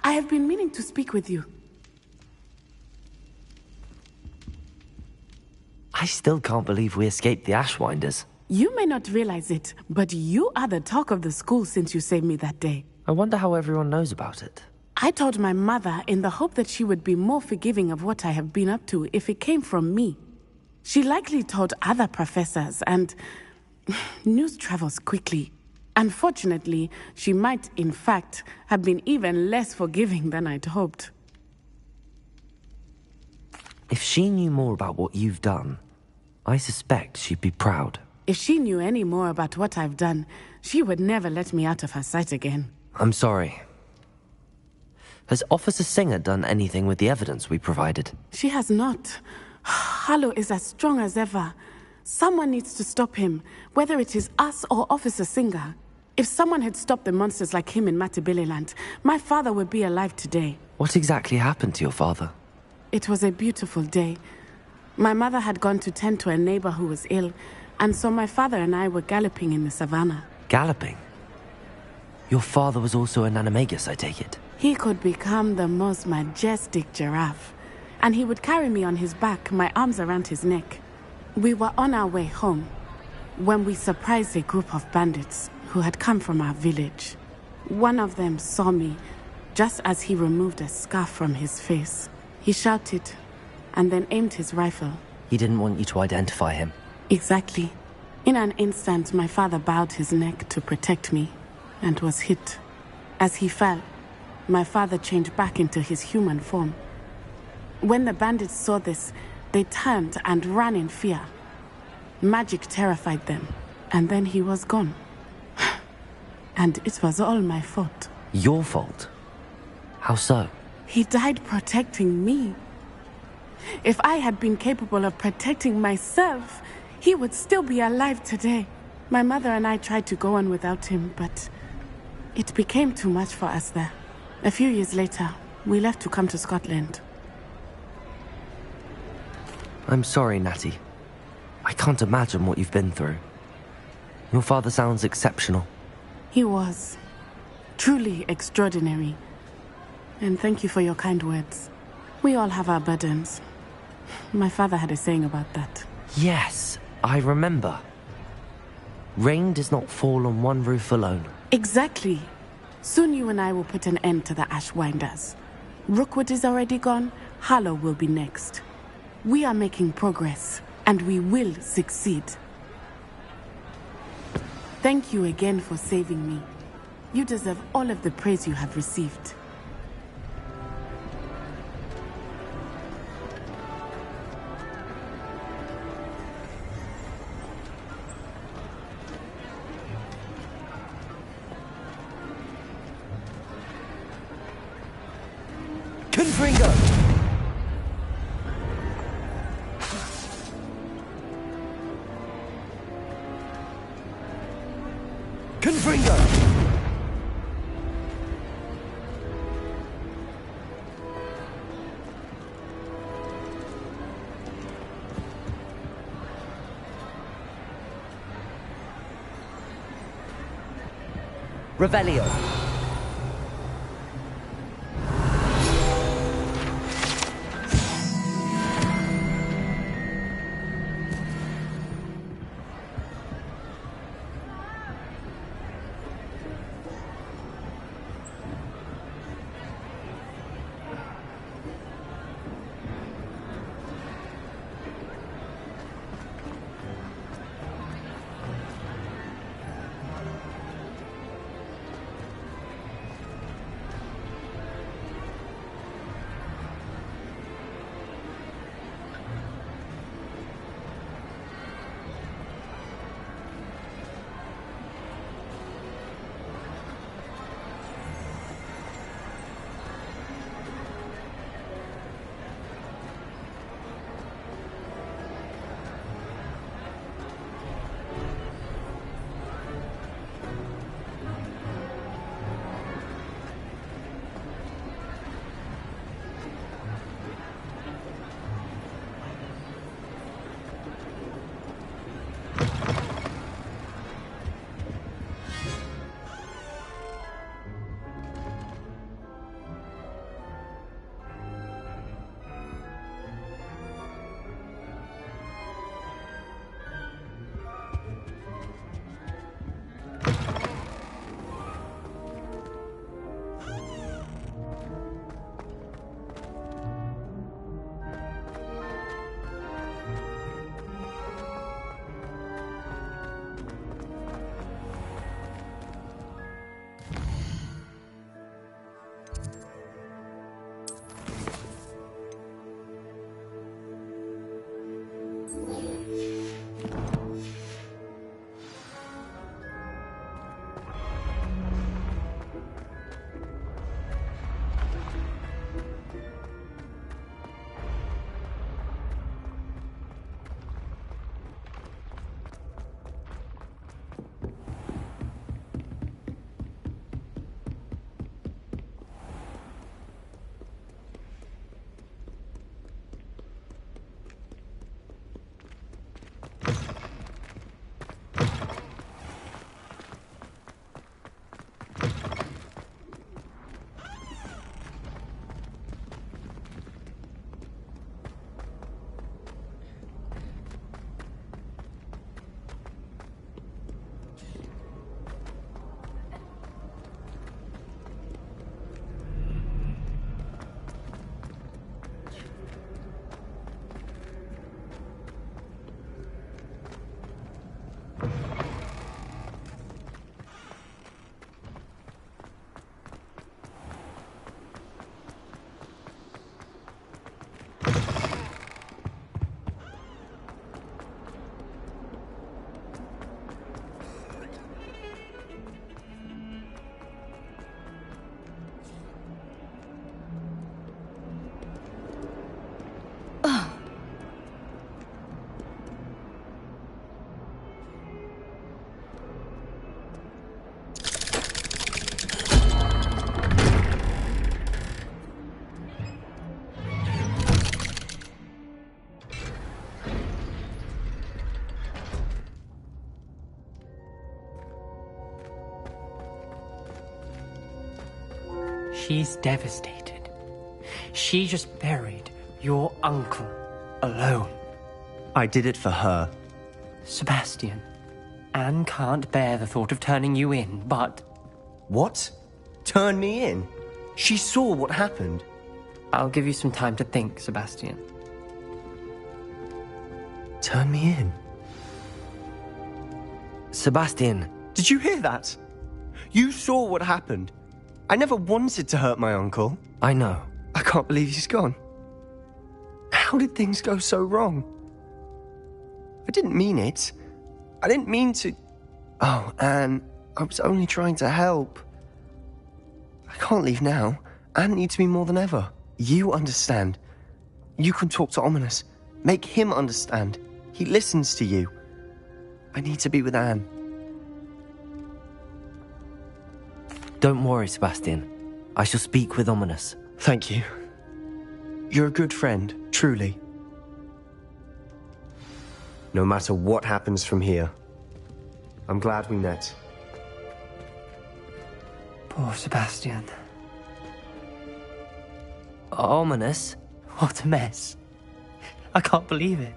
I have been meaning to speak with you. I still can't believe we escaped the Ashwinders. You may not realize it, but you are the talk of the school since you saved me that day. I wonder how everyone knows about it. I told my mother in the hope that she would be more forgiving of what I have been up to if it came from me. She likely told other professors, and news travels quickly. Unfortunately, she might, in fact, have been even less forgiving than I'd hoped. If she knew more about what you've done, I suspect she'd be proud. If she knew any more about what I've done, she would never let me out of her sight again. I'm sorry. Has Officer Singer done anything with the evidence we provided? She has not. Harlow is as strong as ever. Someone needs to stop him, whether it is us or Officer Singer. If someone had stopped the monsters like him in Matabeleland, my father would be alive today. What exactly happened to your father? It was a beautiful day. My mother had gone to tend to a neighbor who was ill, and so my father and I were galloping in the savannah. Galloping? Your father was also an animagus, I take it? He could become the most majestic giraffe, and he would carry me on his back, my arms around his neck. We were on our way home when we surprised a group of bandits who had come from our village. One of them saw me just as he removed a scarf from his face. He shouted and then aimed his rifle. He didn't want you to identify him. Exactly. In an instant, my father bowed his neck to protect me and was hit. As he fell, my father changed back into his human form. When the bandits saw this, they turned and ran in fear. Magic terrified them, and then he was gone. And it was all my fault. Your fault? How so? He died protecting me. If I had been capable of protecting myself, he would still be alive today. My mother and I tried to go on without him, but it became too much for us there. A few years later, we left to come to Scotland. I'm sorry, Natty. I can't imagine what you've been through. Your father sounds exceptional. He was. Truly extraordinary. And thank you for your kind words. We all have our burdens. My father had a saying about that. Yes, I remember. Rain does not fall on one roof alone. Exactly. Soon you and I will put an end to the Ashwinders. Rookwood is already gone. Harlow will be next. We are making progress, and we will succeed. Thank you again for saving me. You deserve all of the praise you have received. Confringo! Confringo! Revelio. She's devastated. She just buried your uncle alone. I did it for her. Sebastian, Anne can't bear the thought of turning you in, but... What? Turn me in? She saw what happened. I'll give you some time to think, Sebastian. Turn me in? Sebastian. Did you hear that? You saw what happened. I never wanted to hurt my uncle. I know. I can't believe he's gone. How did things go so wrong? I didn't mean it. I didn't mean to... Oh, Anne, I was only trying to help. I can't leave now. Anne needs me more than ever. You understand. You can talk to Ominous. Make him understand. He listens to you. I need to be with Anne. Don't worry, Sebastian. I shall speak with Ominous. Thank you. You're a good friend, truly. No matter what happens from here, I'm glad we met. Poor Sebastian. Ominous? What a mess. I can't believe it.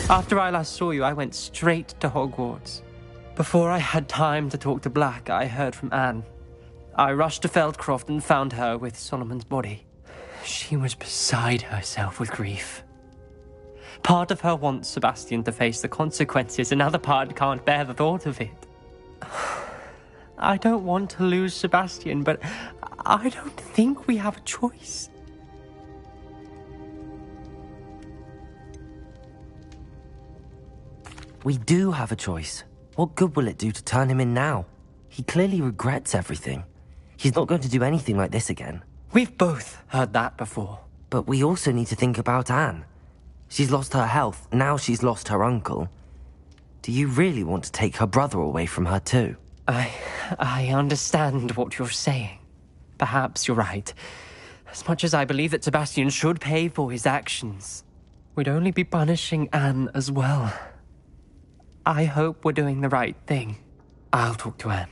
After I last saw you, I went straight to Hogwarts. Before I had time to talk to Black, I heard from Anne. I rushed to Feldcroft and found her with Solomon's body. She was beside herself with grief. Part of her wants Sebastian to face the consequences, another part can't bear the thought of it. I don't want to lose Sebastian, but I don't think we have a choice. We do have a choice. What good will it do to turn him in now? He clearly regrets everything. He's not going to do anything like this again. We've both heard that before. But we also need to think about Anne. She's lost her health, now she's lost her uncle. Do you really want to take her brother away from her too? I understand what you're saying. Perhaps you're right. As much as I believe that Sebastian should pay for his actions, we'd only be punishing Anne as well. I hope we're doing the right thing. I'll talk to Anne.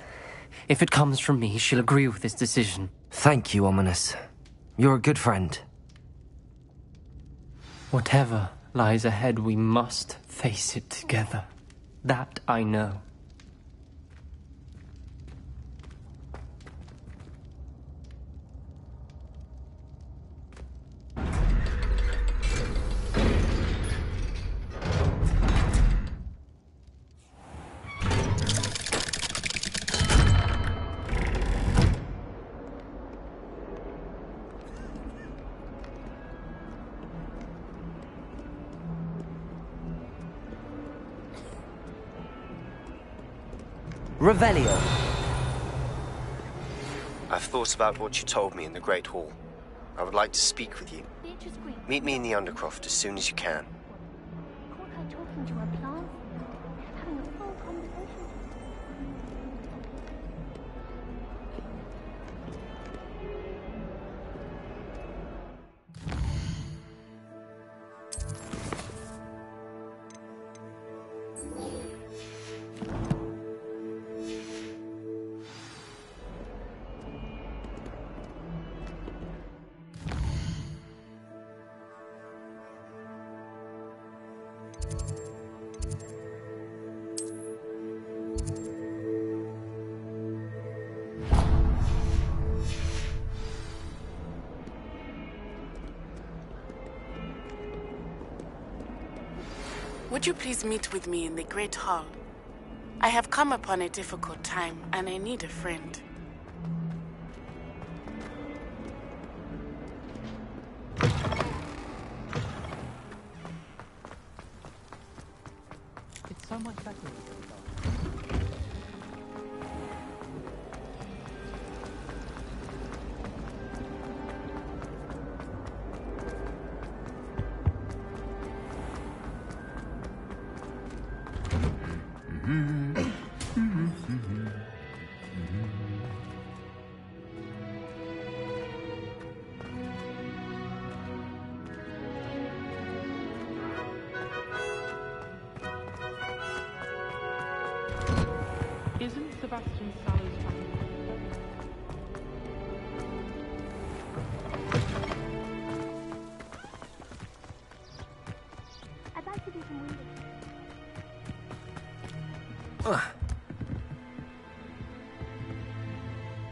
If it comes from me, she'll agree with this decision. Thank you, Ominous. You're a good friend. Whatever lies ahead, we must face it together. That I know. Revelio. I've thought about what you told me in the Great Hall. I would like to speak with you. Meet me in the Undercroft as soon as you can. Would you please meet with me in the Great Hall? I have come upon a difficult time, and I need a friend. It's so much better. Isn't Sebastian Sallow's family?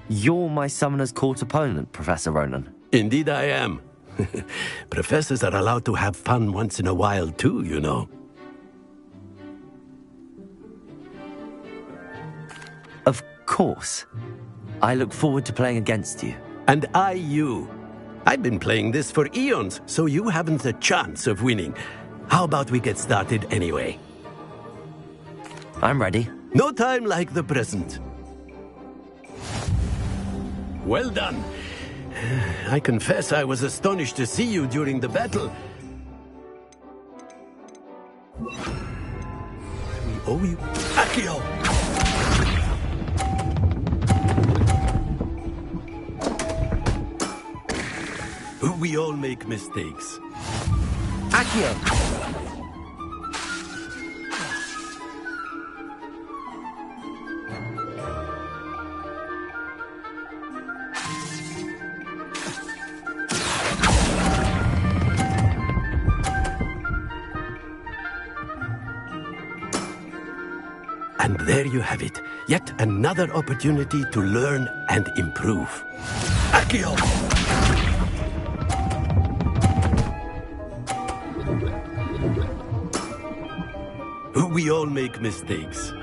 You're my Summoner's Court opponent, Professor Ronan. Indeed I am. Professors are allowed to have fun once in a while too, you know. Of course. I look forward to playing against you. And I you. I've been playing this for eons, so you haven't a chance of winning. How about we get started anyway? I'm ready. No time like the present. Well done. I confess I was astonished to see you during the battle. We owe you... Accio! We all make mistakes. Accio! And there you have it. Yet another opportunity to learn and improve. Accio! We all make mistakes.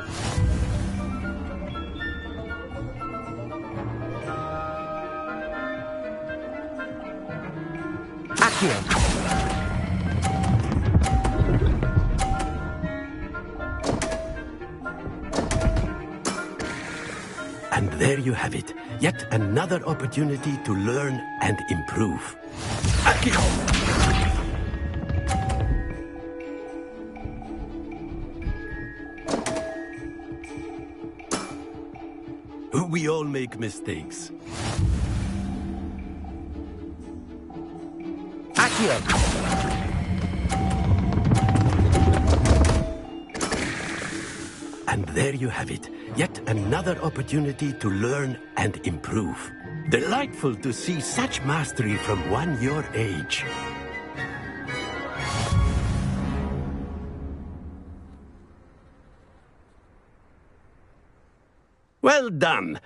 Accio! And there you have it. Yet another opportunity to learn and improve. Accio! We all make mistakes. Accio! And there you have it. Yet another opportunity to learn and improve. Delightful to see such mastery from one your age. Well done.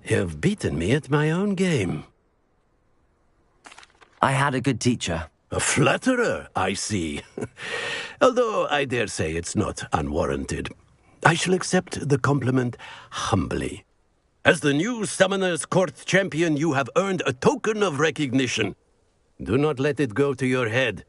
You've beaten me at my own game. I had a good teacher. A flatterer, I see. Although I dare say it's not unwarranted. I shall accept the compliment humbly. As the new Summoner's Court champion, you have earned a token of recognition. Do not let it go to your head.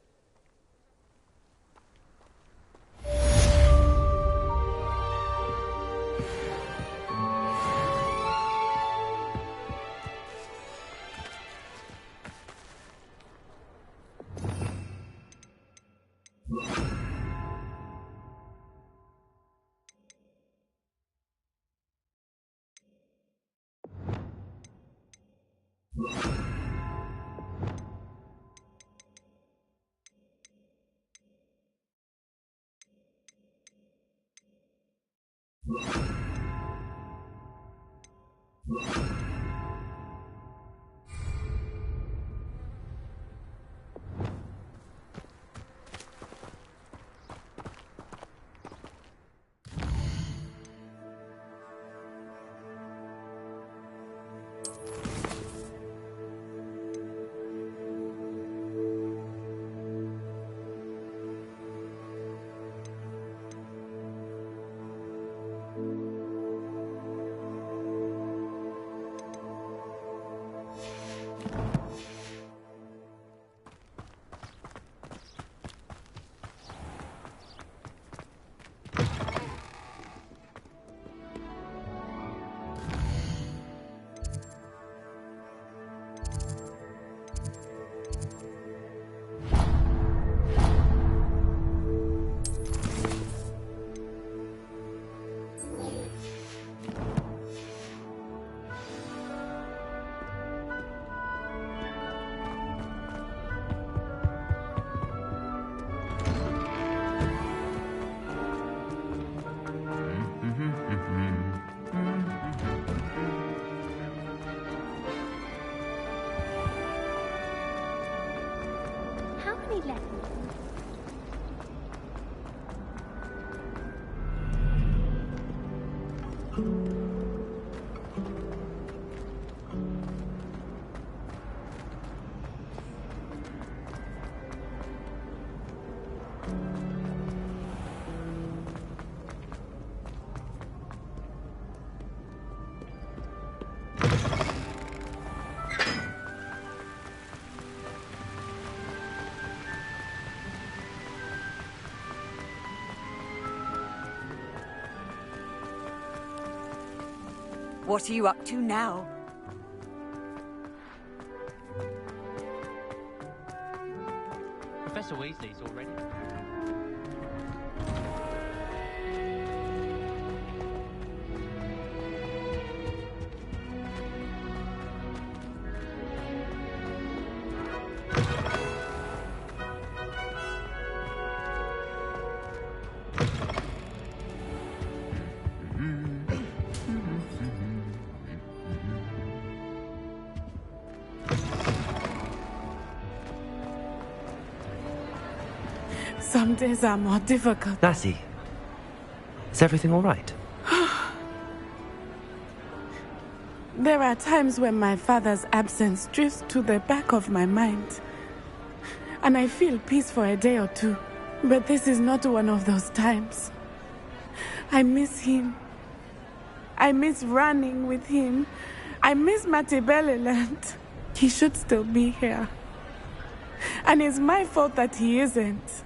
What are you up to now? Professor Weasley's already. Some days are more difficult. Natty, is everything all right? There are times when my father's absence drifts to the back of my mind, and I feel peace for a day or two. But this is not one of those times. I miss him. I miss running with him. I miss Mattibeleland. He should still be here. And it's my fault that he isn't.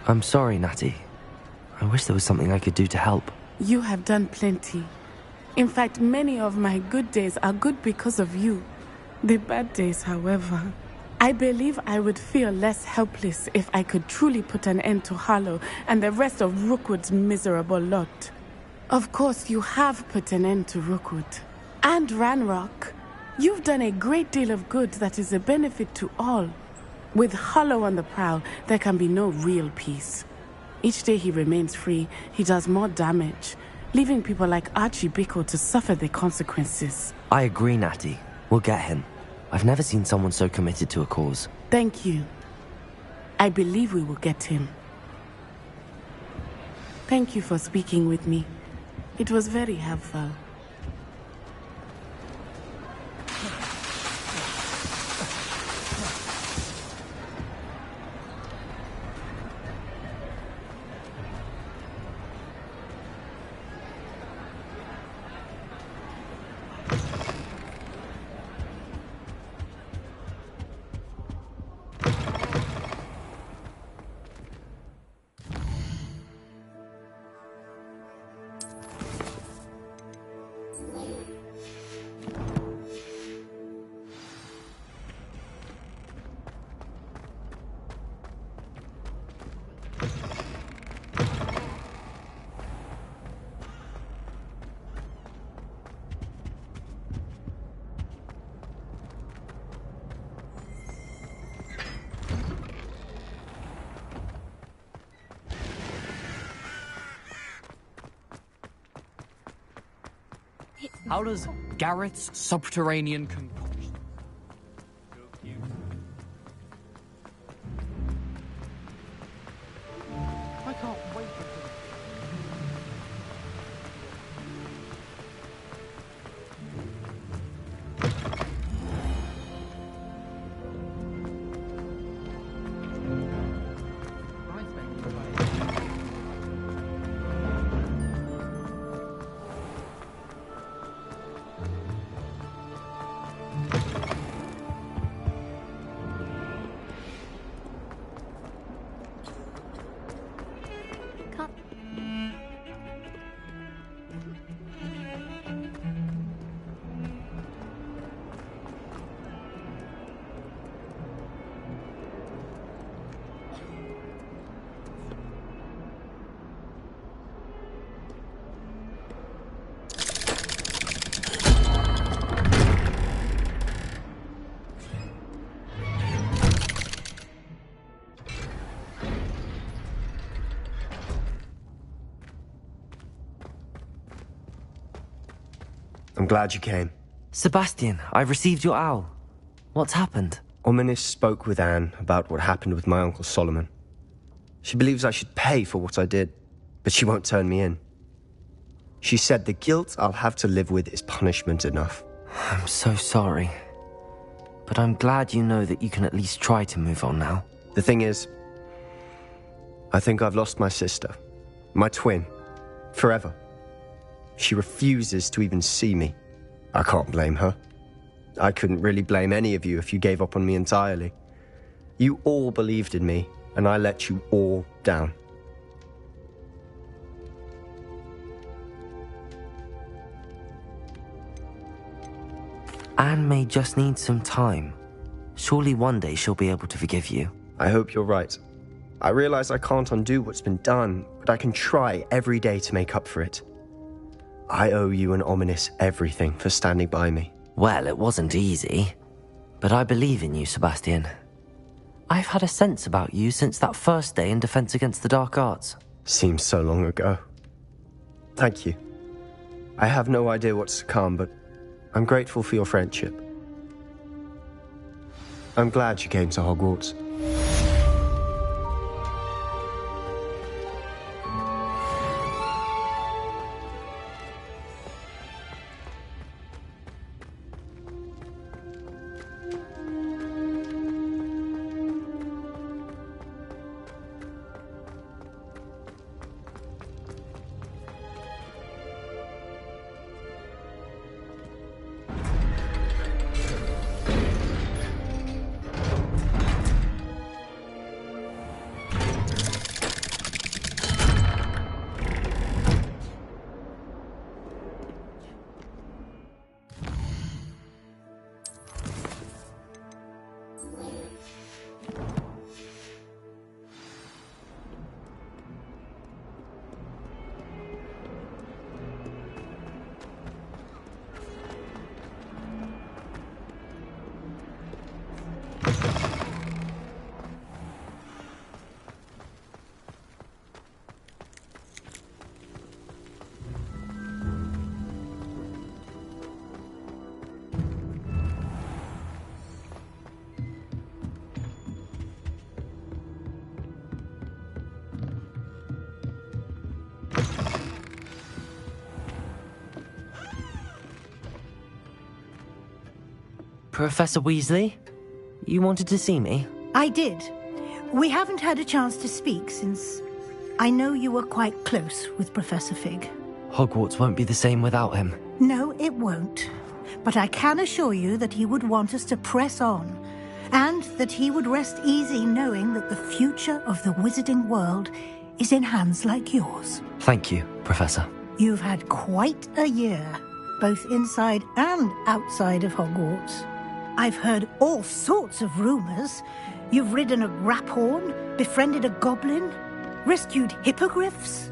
I'm sorry, Natty. I wish there was something I could do to help. You have done plenty. In fact, many of my good days are good because of you. The bad days, however, I believe I would feel less helpless if I could truly put an end to Harlow and the rest of Rookwood's miserable lot. Of course, you have put an end to Rookwood. And Ranrock. You've done a great deal of good that is a benefit to all. With Harlow on the prowl, there can be no real peace. Each day he remains free, he does more damage, leaving people like Archie Bickle to suffer the consequences. I agree, Natty. We'll get him. I've never seen someone so committed to a cause. Thank you. I believe we will get him. Thank you for speaking with me. It was very helpful. How does Garrett's subterranean concoction... I can't wait until... I'm glad you came. Sebastian, I've received your owl. What's happened? Ominis spoke with Anne about what happened with my Uncle Solomon. She believes I should pay for what I did, but she won't turn me in. She said the guilt I'll have to live with is punishment enough. I'm so sorry. But I'm glad you know that you can at least try to move on now. The thing is, I think I've lost my sister, my twin, forever. She refuses to even see me. I can't blame her. I couldn't really blame any of you if you gave up on me entirely. You all believed in me, and I let you all down. Anne may just need some time. Surely one day she'll be able to forgive you. I hope you're right. I realize I can't undo what's been done, but I can try every day to make up for it. I owe you and Ominous everything for standing by me. Well, it wasn't easy. But I believe in you, Sebastian. I've had a sense about you since that first day in Defense Against the Dark Arts. Seems so long ago. Thank you. I have no idea what's to come, but I'm grateful for your friendship. I'm glad you came to Hogwarts. Professor Weasley? You wanted to see me? I did. We haven't had a chance to speak since I know you were quite close with Professor Fig. Hogwarts won't be the same without him. No, it won't. But I can assure you that he would want us to press on, and that he would rest easy knowing that the future of the wizarding world is in hands like yours. Thank you, Professor. You've had quite a year, both inside and outside of Hogwarts. I've heard all sorts of rumors. You've ridden a graphorn, befriended a goblin, rescued hippogriffs,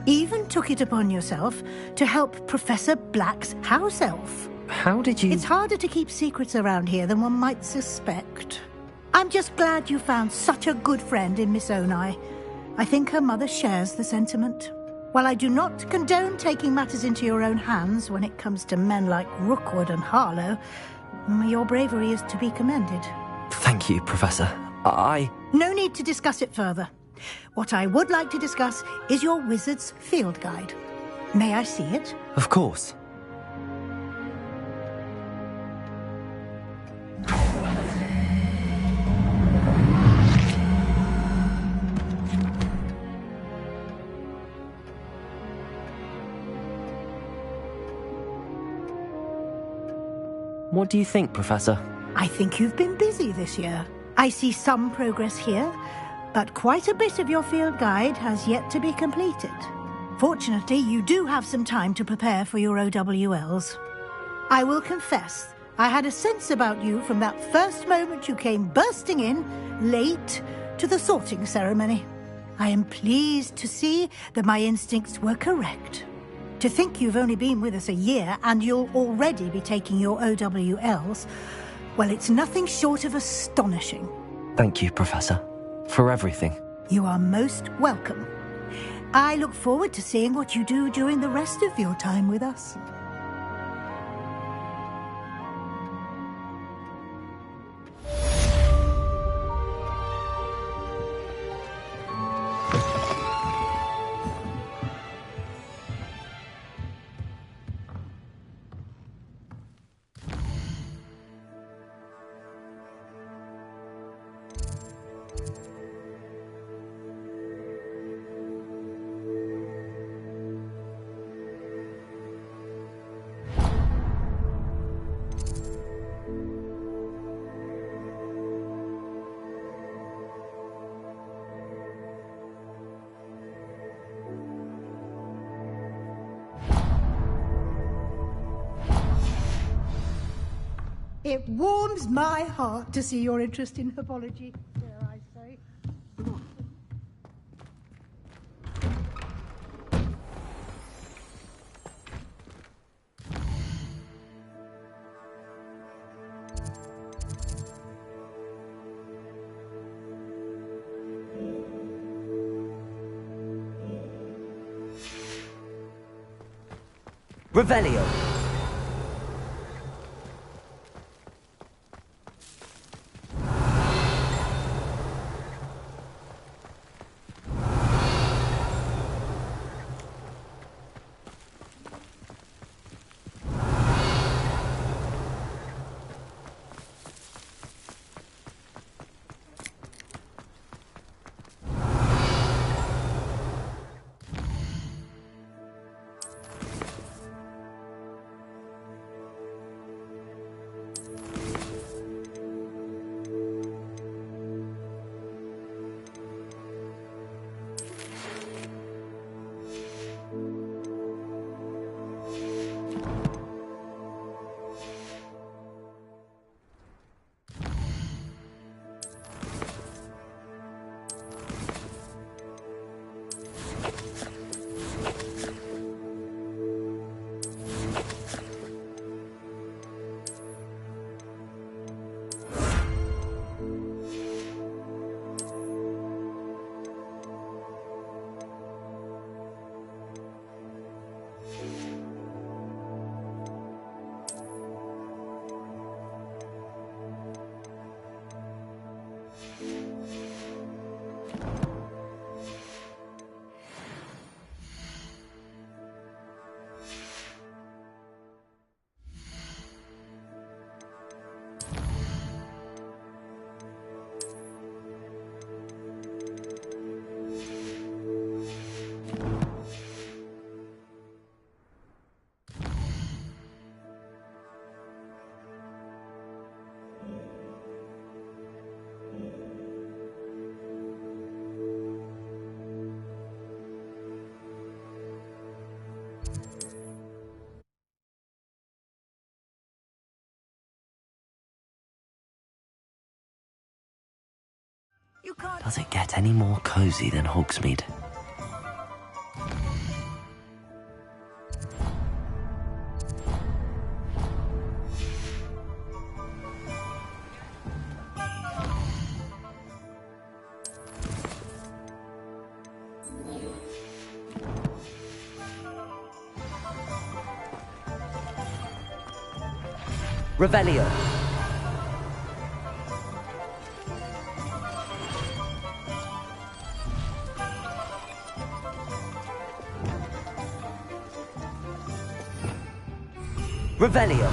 even took it upon yourself to help Professor Black's house elf. How did you... It's harder to keep secrets around here than one might suspect. I'm just glad you found such a good friend in Miss Onai. I think her mother shares the sentiment. While I do not condone taking matters into your own hands when it comes to men like Rookwood and Harlow, your bravery is to be commended. Thank you, Professor. No need to discuss it further. What I would like to discuss is your wizard's field guide. May I see it? Of course. What do you think, Professor? I think you've been busy this year. I see some progress here, but quite a bit of your field guide has yet to be completed. Fortunately, you do have some time to prepare for your OWLs. I will confess, I had a sense about you from that first moment you came bursting in, late, to the sorting ceremony. I am pleased to see that my instincts were correct. To think you've only been with us a year and you'll already be taking your OWLs, well, it's nothing short of astonishing. Thank you, Professor, for everything. You are most welcome. I look forward to seeing what you do during the rest of your time with us. It warms my heart to see your interest in herbology, dare I say. Revelio. Does it get any more cozy than Hogsmeade? Revelio. Revelio.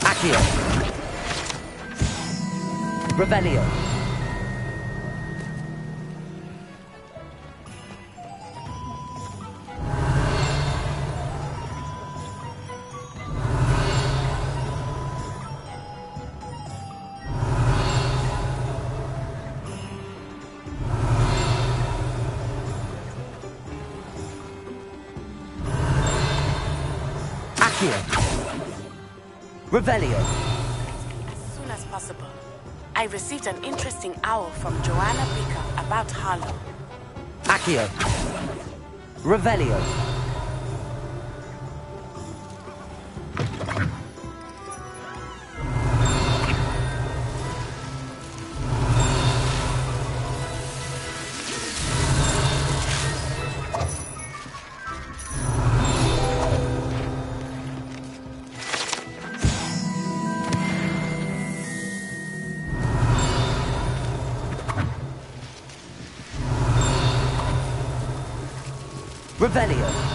Accio. Revelio. Revelio. As soon as possible. I received an interesting owl from Joanna Baker about Harlow. Accio. Revelio. Revelio.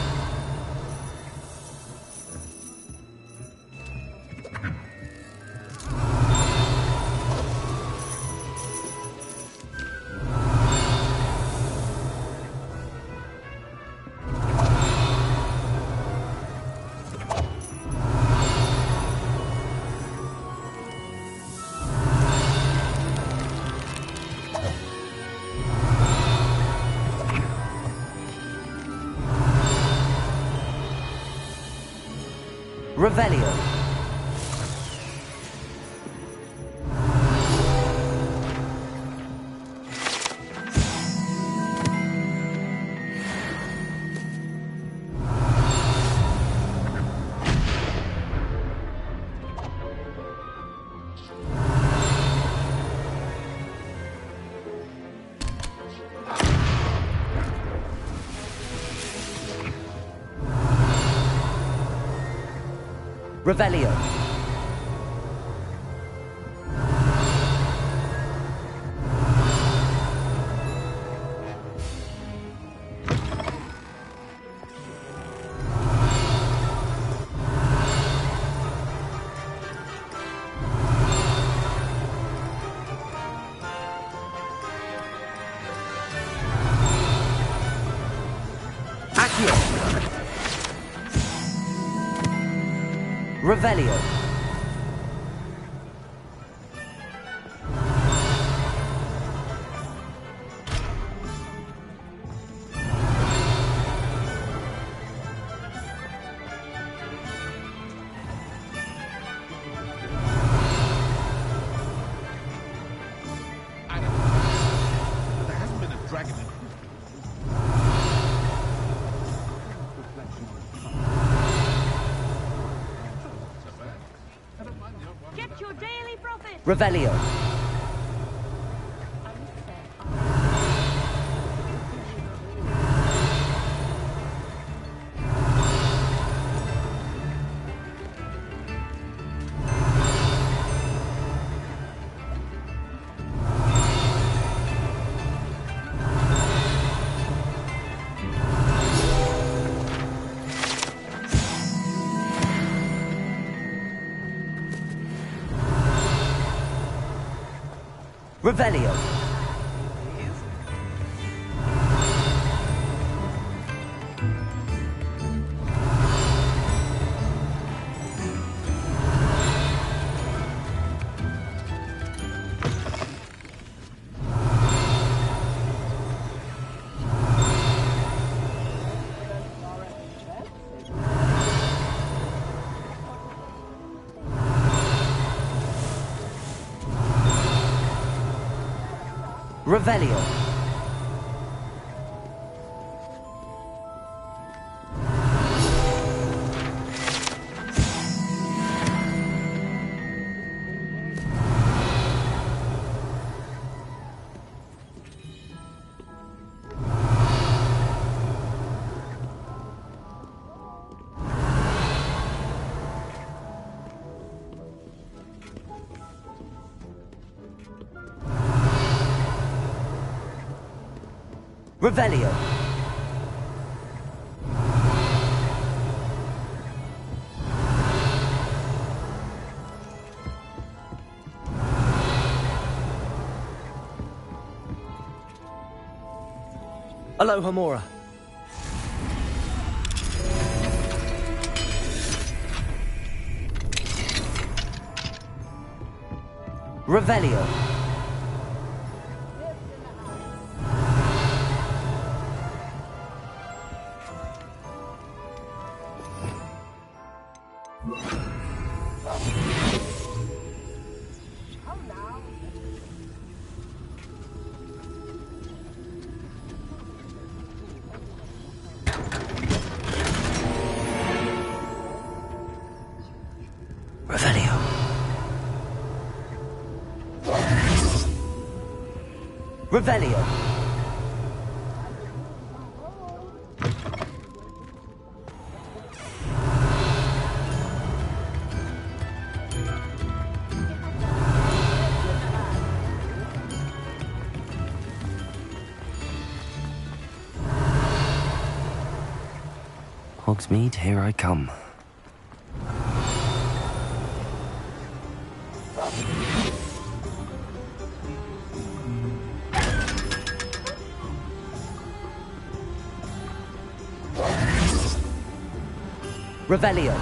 Revelio. Revelio. Accio. Revelio. There hasn't been a dragon in Get your daily profit! Revelio. Revelio. Revelio. Revelio. Aloha Mora. Revelio. Revelio. Revelio. Hogsmeade, here I come. Revelio.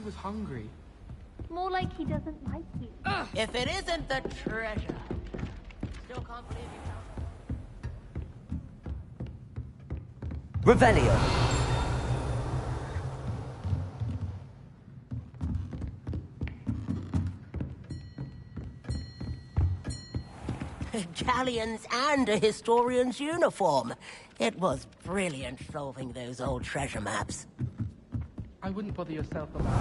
was hungry. More like he doesn't like you. If it isn't the treasure. Still can't believe you found Revelio. galleons and a historian's uniform. It was brilliant solving those old treasure maps. I wouldn't bother yourself about it.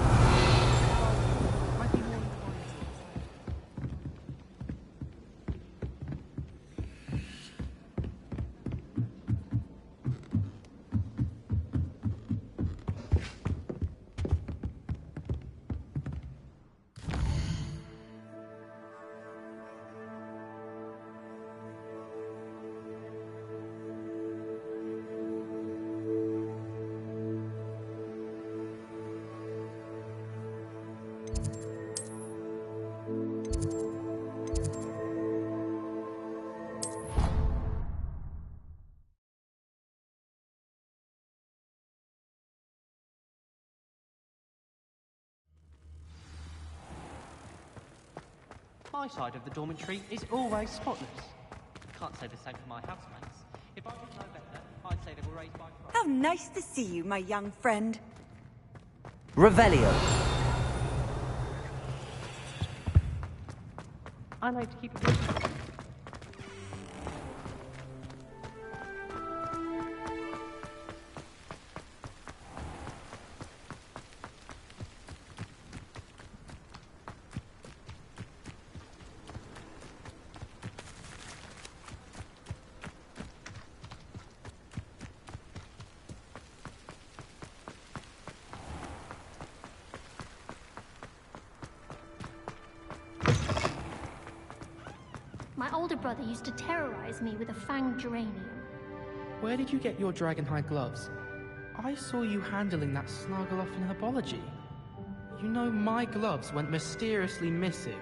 Might be more inclined My side of the dormitory is always spotless. Can't say the same for my housemates. If I didn't know better, I'd say they were raised by Christ. How nice to see you, my young friend. Revelio. I like to keep it. My older brother used to terrorize me with a fanged geranium. Where did you get your dragonhide gloves? I saw you handling that snuggle off in herbology. You know my gloves went mysteriously missing.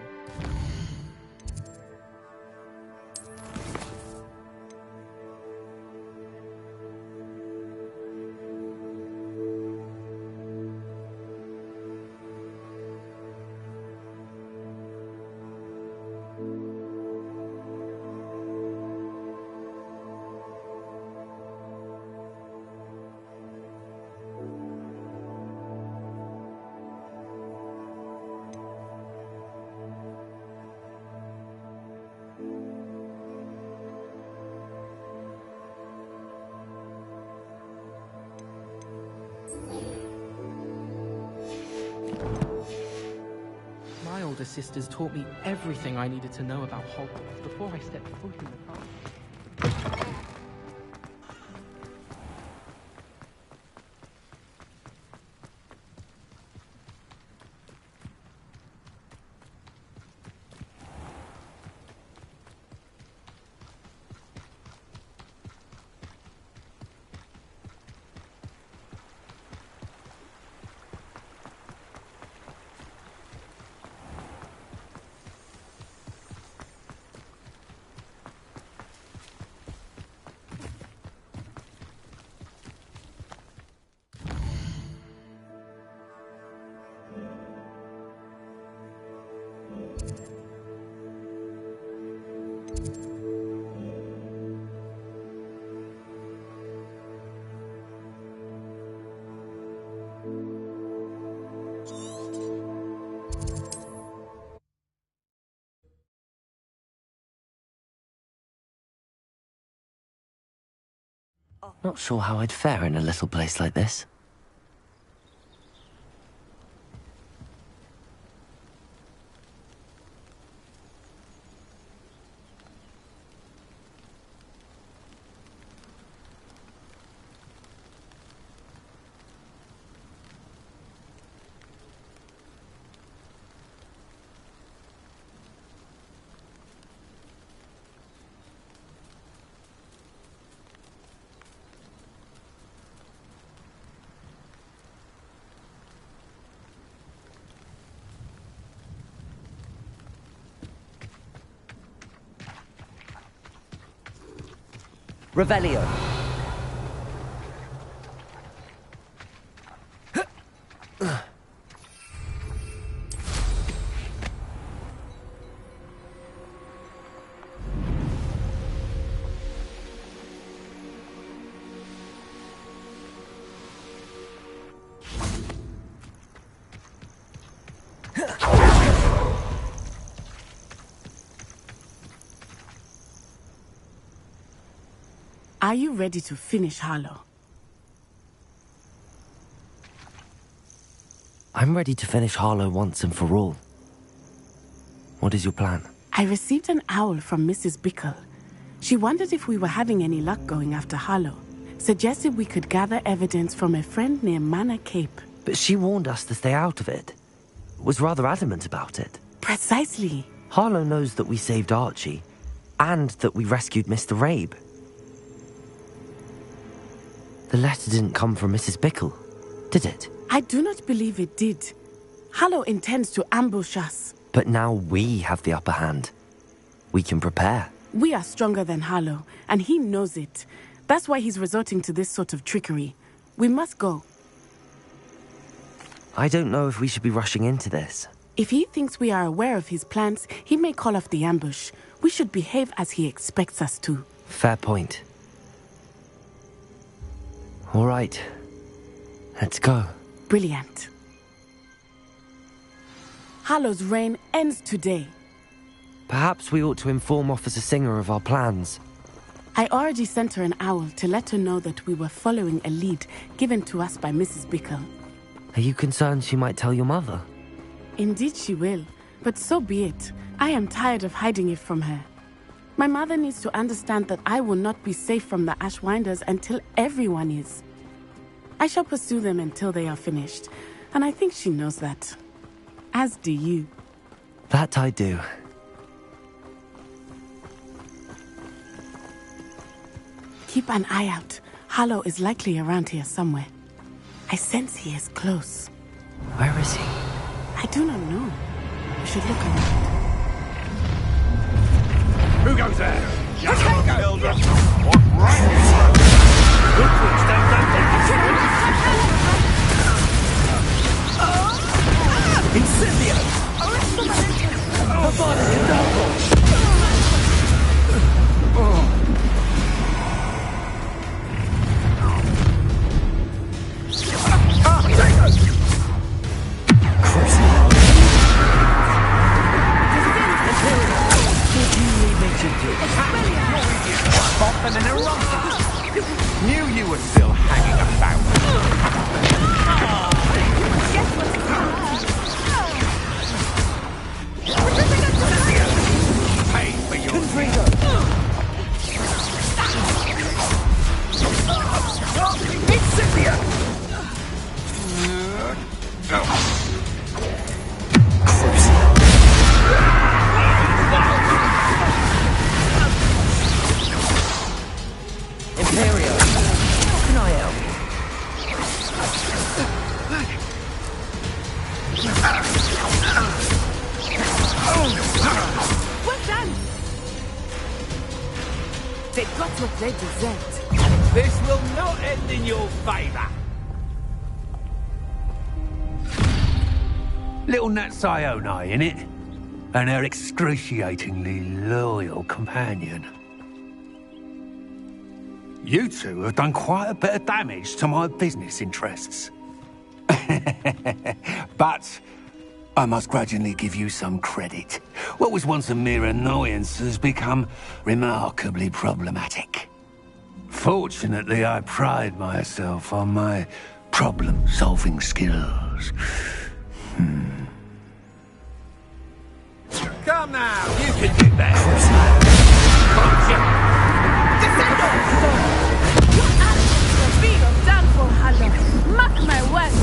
My older sisters taught me everything I needed to know about Hogwarts before I stepped foot in the castle. Not sure how I'd fare in a little place like this. Revelio. Are you ready to finish Harlow? I'm ready to finish Harlow once and for all. What is your plan? I received an owl from Mrs. Bickle. She wondered if we were having any luck going after Harlow. Suggested we could gather evidence from a friend near Manor Cape. But she warned us to stay out of it. Was rather adamant about it. Precisely. Harlow knows that we saved Archie, and that we rescued Mr. Rabe. The letter didn't come from Mrs. Bickle, did it? I do not believe it did. Harlow intends to ambush us. But now we have the upper hand. We can prepare. We are stronger than Harlow, and he knows it. That's why he's resorting to this sort of trickery. We must go. I don't know if we should be rushing into this. If he thinks we are aware of his plans, he may call off the ambush. We should behave as he expects us to. Fair point. All right. Let's go. Brilliant. Harlow's reign ends today. Perhaps we ought to inform Officer Singer of our plans. I already sent her an owl to let her know that we were following a lead given to us by Mrs. Bickle. Are you concerned she might tell your mother? Indeed she will, but so be it. I am tired of hiding it from her. My mother needs to understand that I will not be safe from the Ashwinders until everyone is. I shall pursue them until they are finished, and I think she knows that. As do you. That I do. Keep an eye out. Harlow is likely around here somewhere. I sense he is close. Where is he? I do not know. We should look around. Who goes there? Just go, Mildred. What right is that? Hogwarts, Incendio! Knew you were still hanging about. Pay for your Imperial, how can I help? Well done! They got what they deserved. This will not end in your favor. Little Nat Sione, innit? And her excruciatingly loyal companion. You two have done quite a bit of damage to my business interests. But I must grudgingly give you some credit. What was once a mere annoyance has become remarkably problematic. Fortunately, I pride myself on my problem-solving skills. Come now, you can do better. Your actions will be your downfall, Harlow. Mark my words.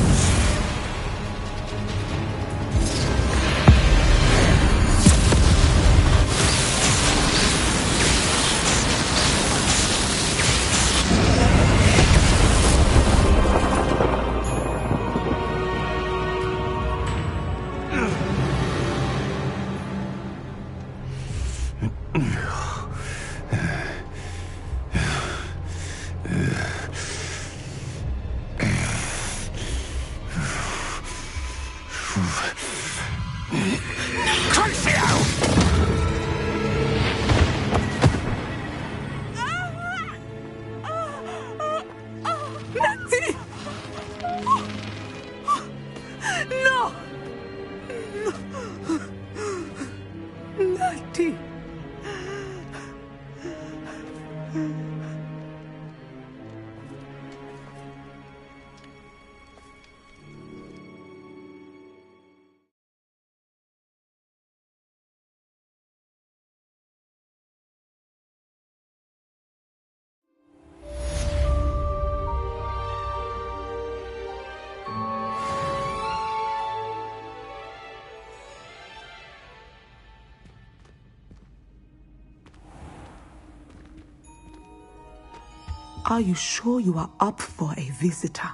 Are you sure you are up for a visitor?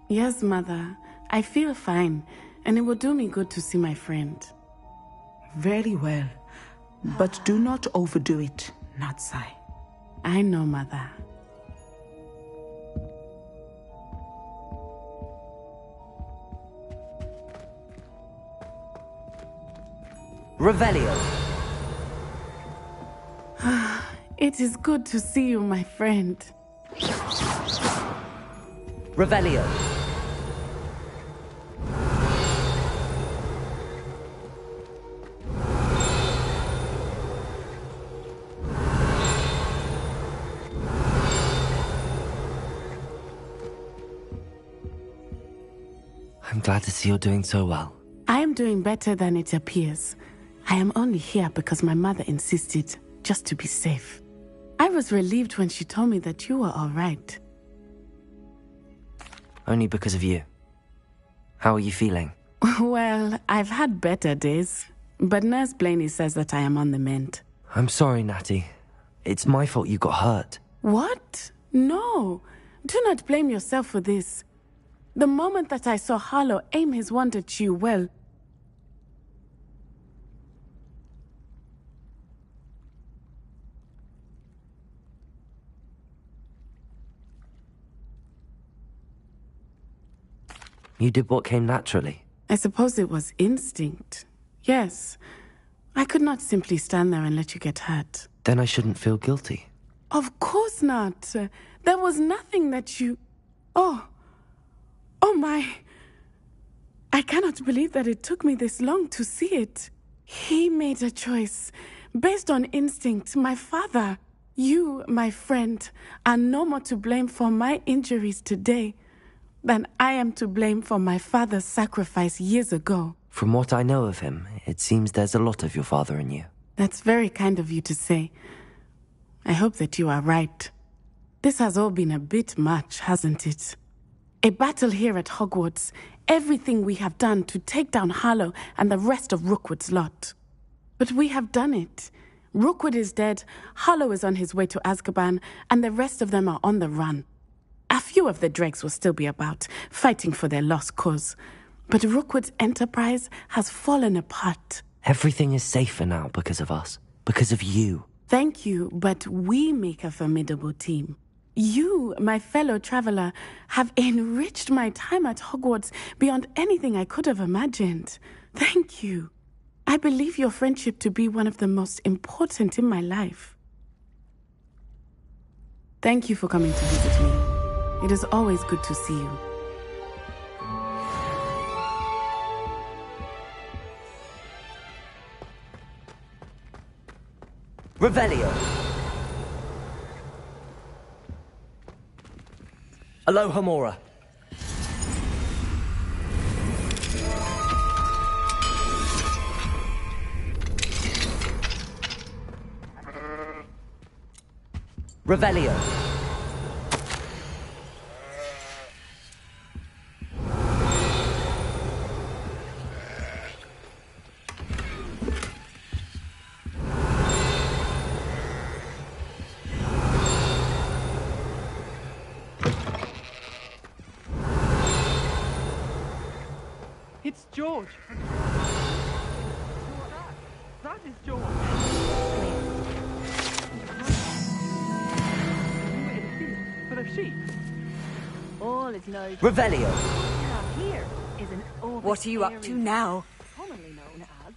Yes, Mother. I feel fine, and it will do me good to see my friend. Very well. But do not overdo it, Natsai. I know, Mother. Revelio. It is good to see you, my friend. Revelio. I'm glad to see you're doing so well. I am doing better than it appears. I am only here because my mother insisted, just to be safe. I was relieved when she told me that you were all right. Only because of you. How are you feeling? Well, I've had better days, but Nurse Blaney says that I am on the mend. I'm sorry, Natty. It's my fault you got hurt. What? No. Do not blame yourself for this. The moment that I saw Harlow aim his wand at you, well... You did what came naturally. I suppose it was instinct. Yes. I could not simply stand there and let you get hurt. Then I shouldn't feel guilty. Of course not. There was nothing that you... Oh my... I cannot believe that it took me this long to see it. He made a choice. Based on instinct, my father. You, my friend, are no more to blame for my injuries today than I am to blame for my father's sacrifice years ago. From what I know of him, it seems there's a lot of your father in you. That's very kind of you to say. I hope that you are right. This has all been a bit much, hasn't it? A battle here at Hogwarts. Everything we have done to take down Harlow and the rest of Rookwood's lot. But we have done it. Rookwood is dead, Harlow is on his way to Azkaban, and the rest of them are on the run. A few of the dregs will still be about, fighting for their lost cause. But Rookwood's enterprise has fallen apart. Everything is safer now because of us. Because of you. Thank you, but we make a formidable team. You, my fellow traveler, have enriched my time at Hogwarts beyond anything I could have imagined. Thank you. I believe your friendship to be one of the most important in my life. Thank you for coming to visit me. It is always good to see you. Revelio. Aloha Mora. Revelio. It's George. That is George. Full of sheep. All is no. Revelio. Now here is an old. What are you up to now? Commonly known as.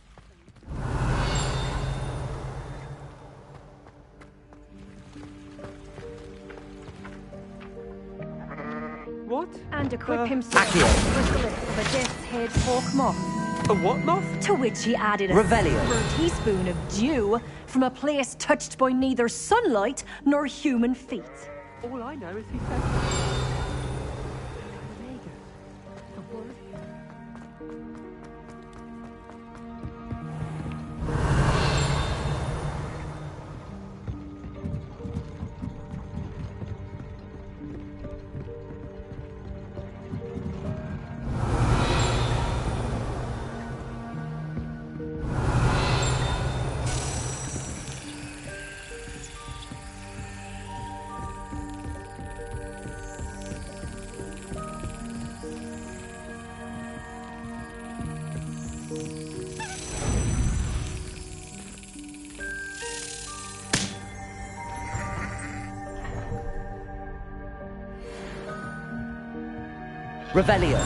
What? And equip himself with the lips of a death's head hawk moth. A what moth? To which he added a Revelio. silver teaspoon of dew from a place touched by neither sunlight nor human feet. All I know is he said. Revelio.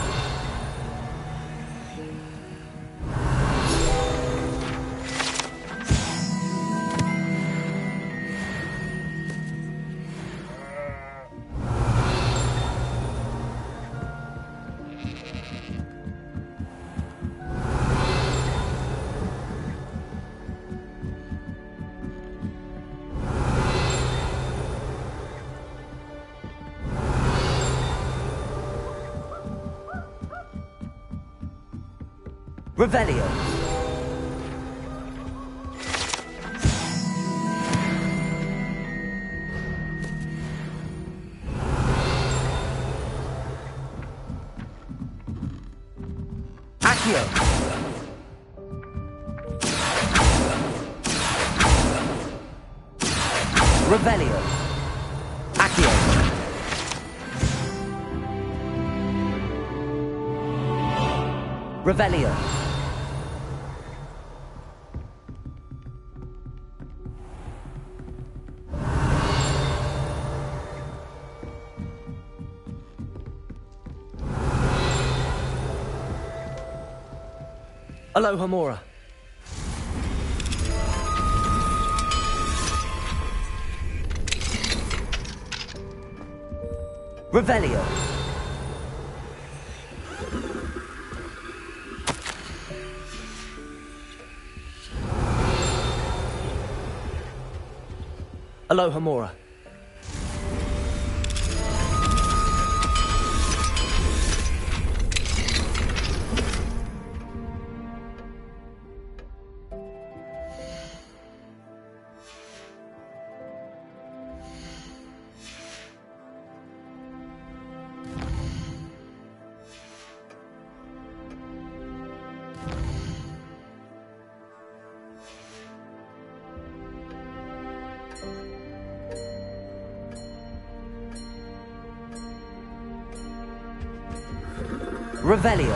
Revelio. Accio. Revelio. Accio. Revelio. Aloha Mora. Revelio. Aloha Mora. Revelio.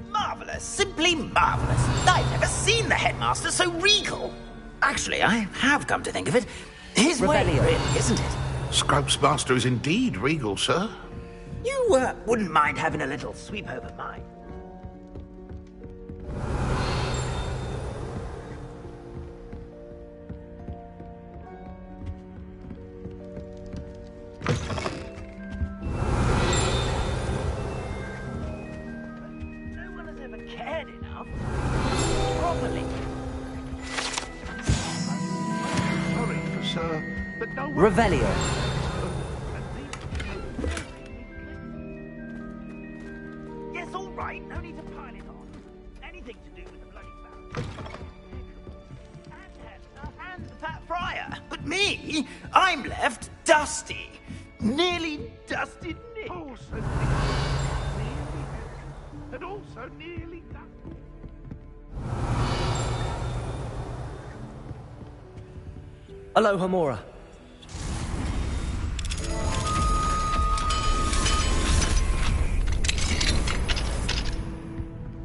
Marvellous, simply marvellous. I've never seen the headmaster so regal. Actually, I have come to think of it. His way, really, isn't it? Scrub's master is indeed regal, sir. You wouldn't mind having a little sweep over mine? No one has ever cared enough properly. Sorry, sir, but no one... Revelio. Yes, all right. No need to pile it on. Anything to do with the bloody barrel. And Pat Fryer. But me, I'm left dusty. Nearly dusted Nick. Also and also nearly dusty. Aloha Mora.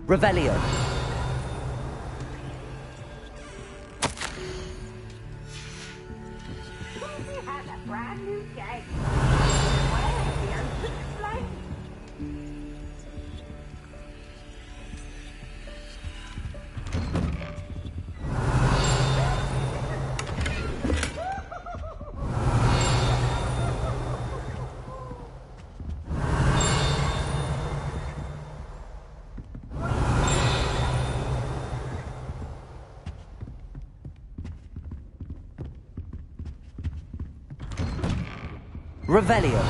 Revelio. He has a brand new game. Revelio.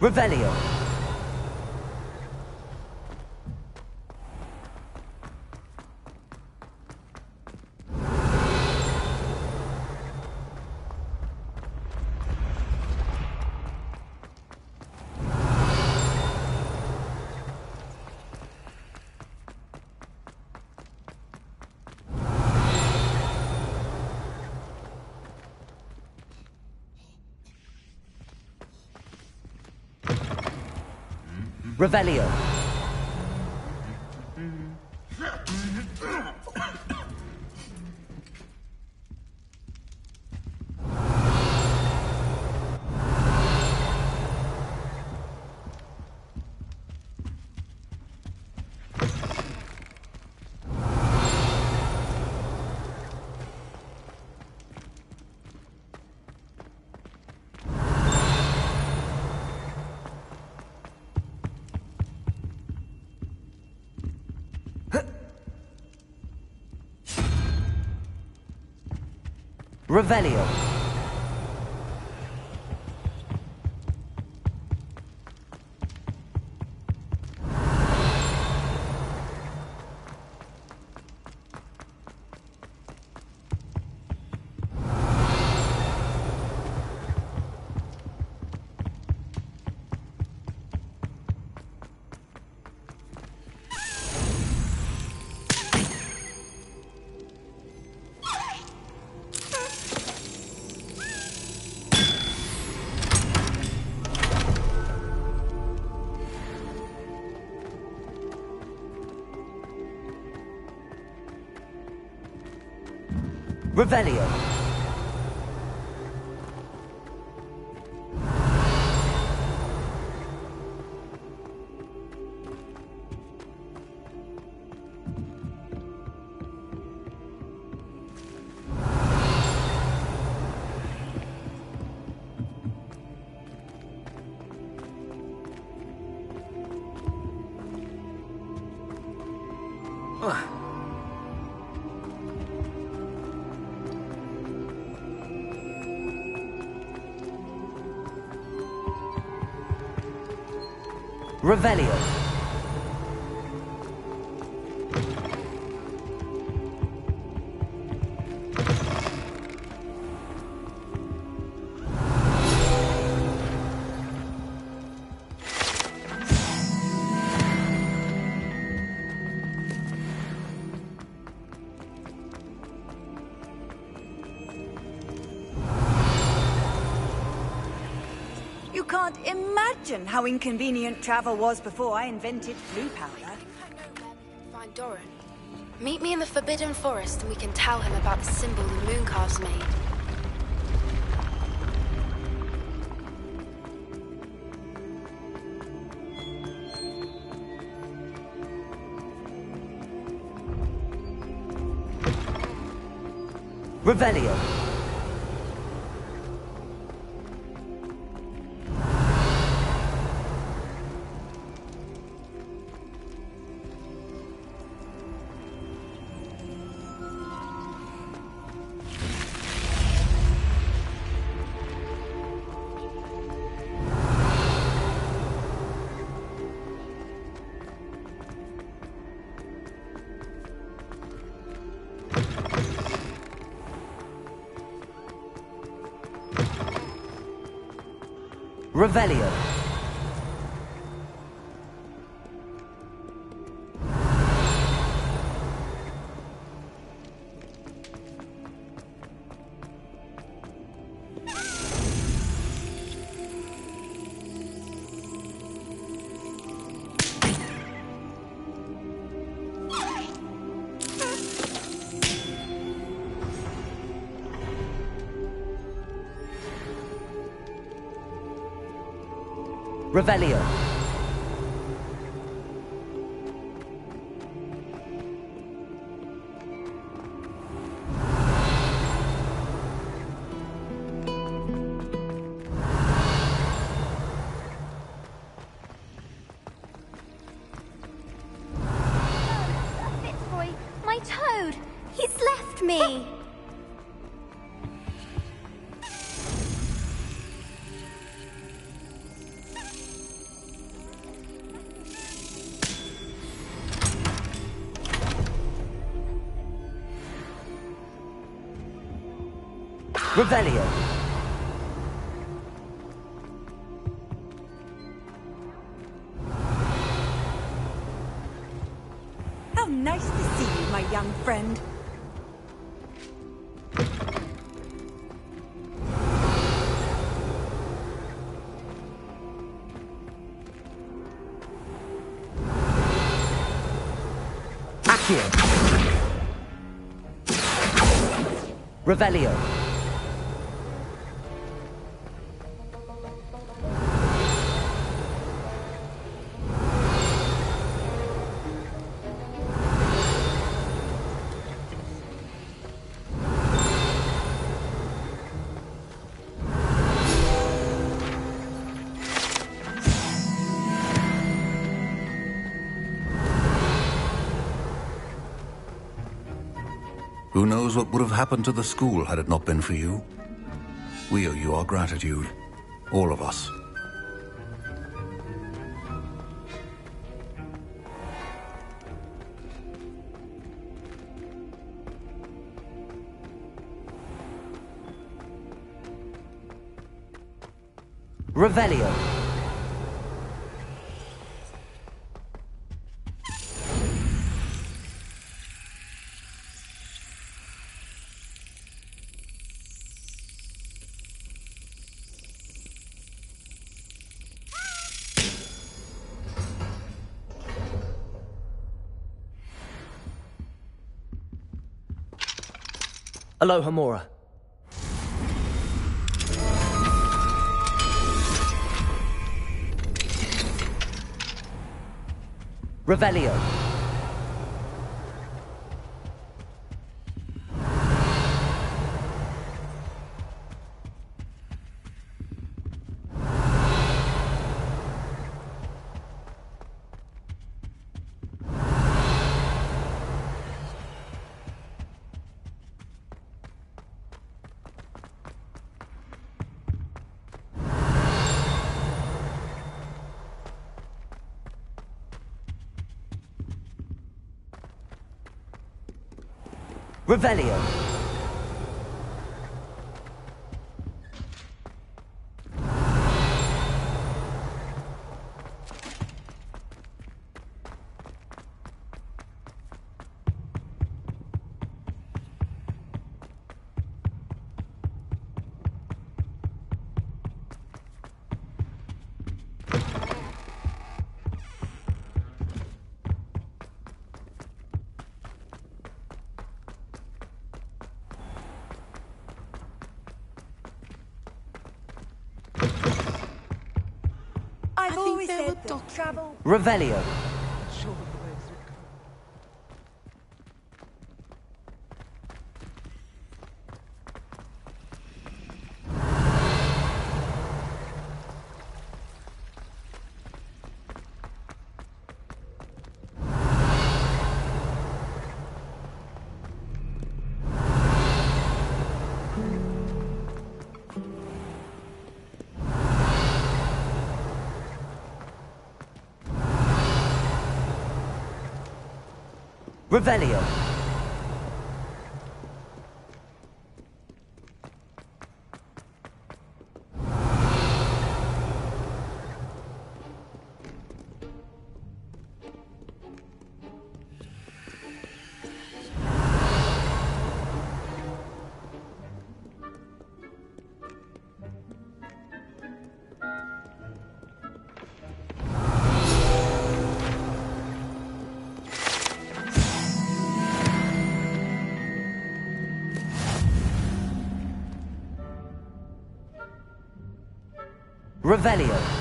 Revelio. Revelio. Revelio. Revelio. Revelio. You can't imagine how inconvenient travel was before I invented blue powder. Find Doran. Meet me in the Forbidden Forest and we can tell him about the symbol the Mooncalves made. Revelio. Revelio. Revelio. Fitzroy, my toad! He's left me! Revelio. How nice to see you, my young friend. Accio. Revelio. Who knows what would have happened to the school had it not been for you? We owe you our gratitude. All of us. Revelio. Aloha Mora. Revelio. Revelio. I've always said that travel... Revelio. Revelio. Revelio.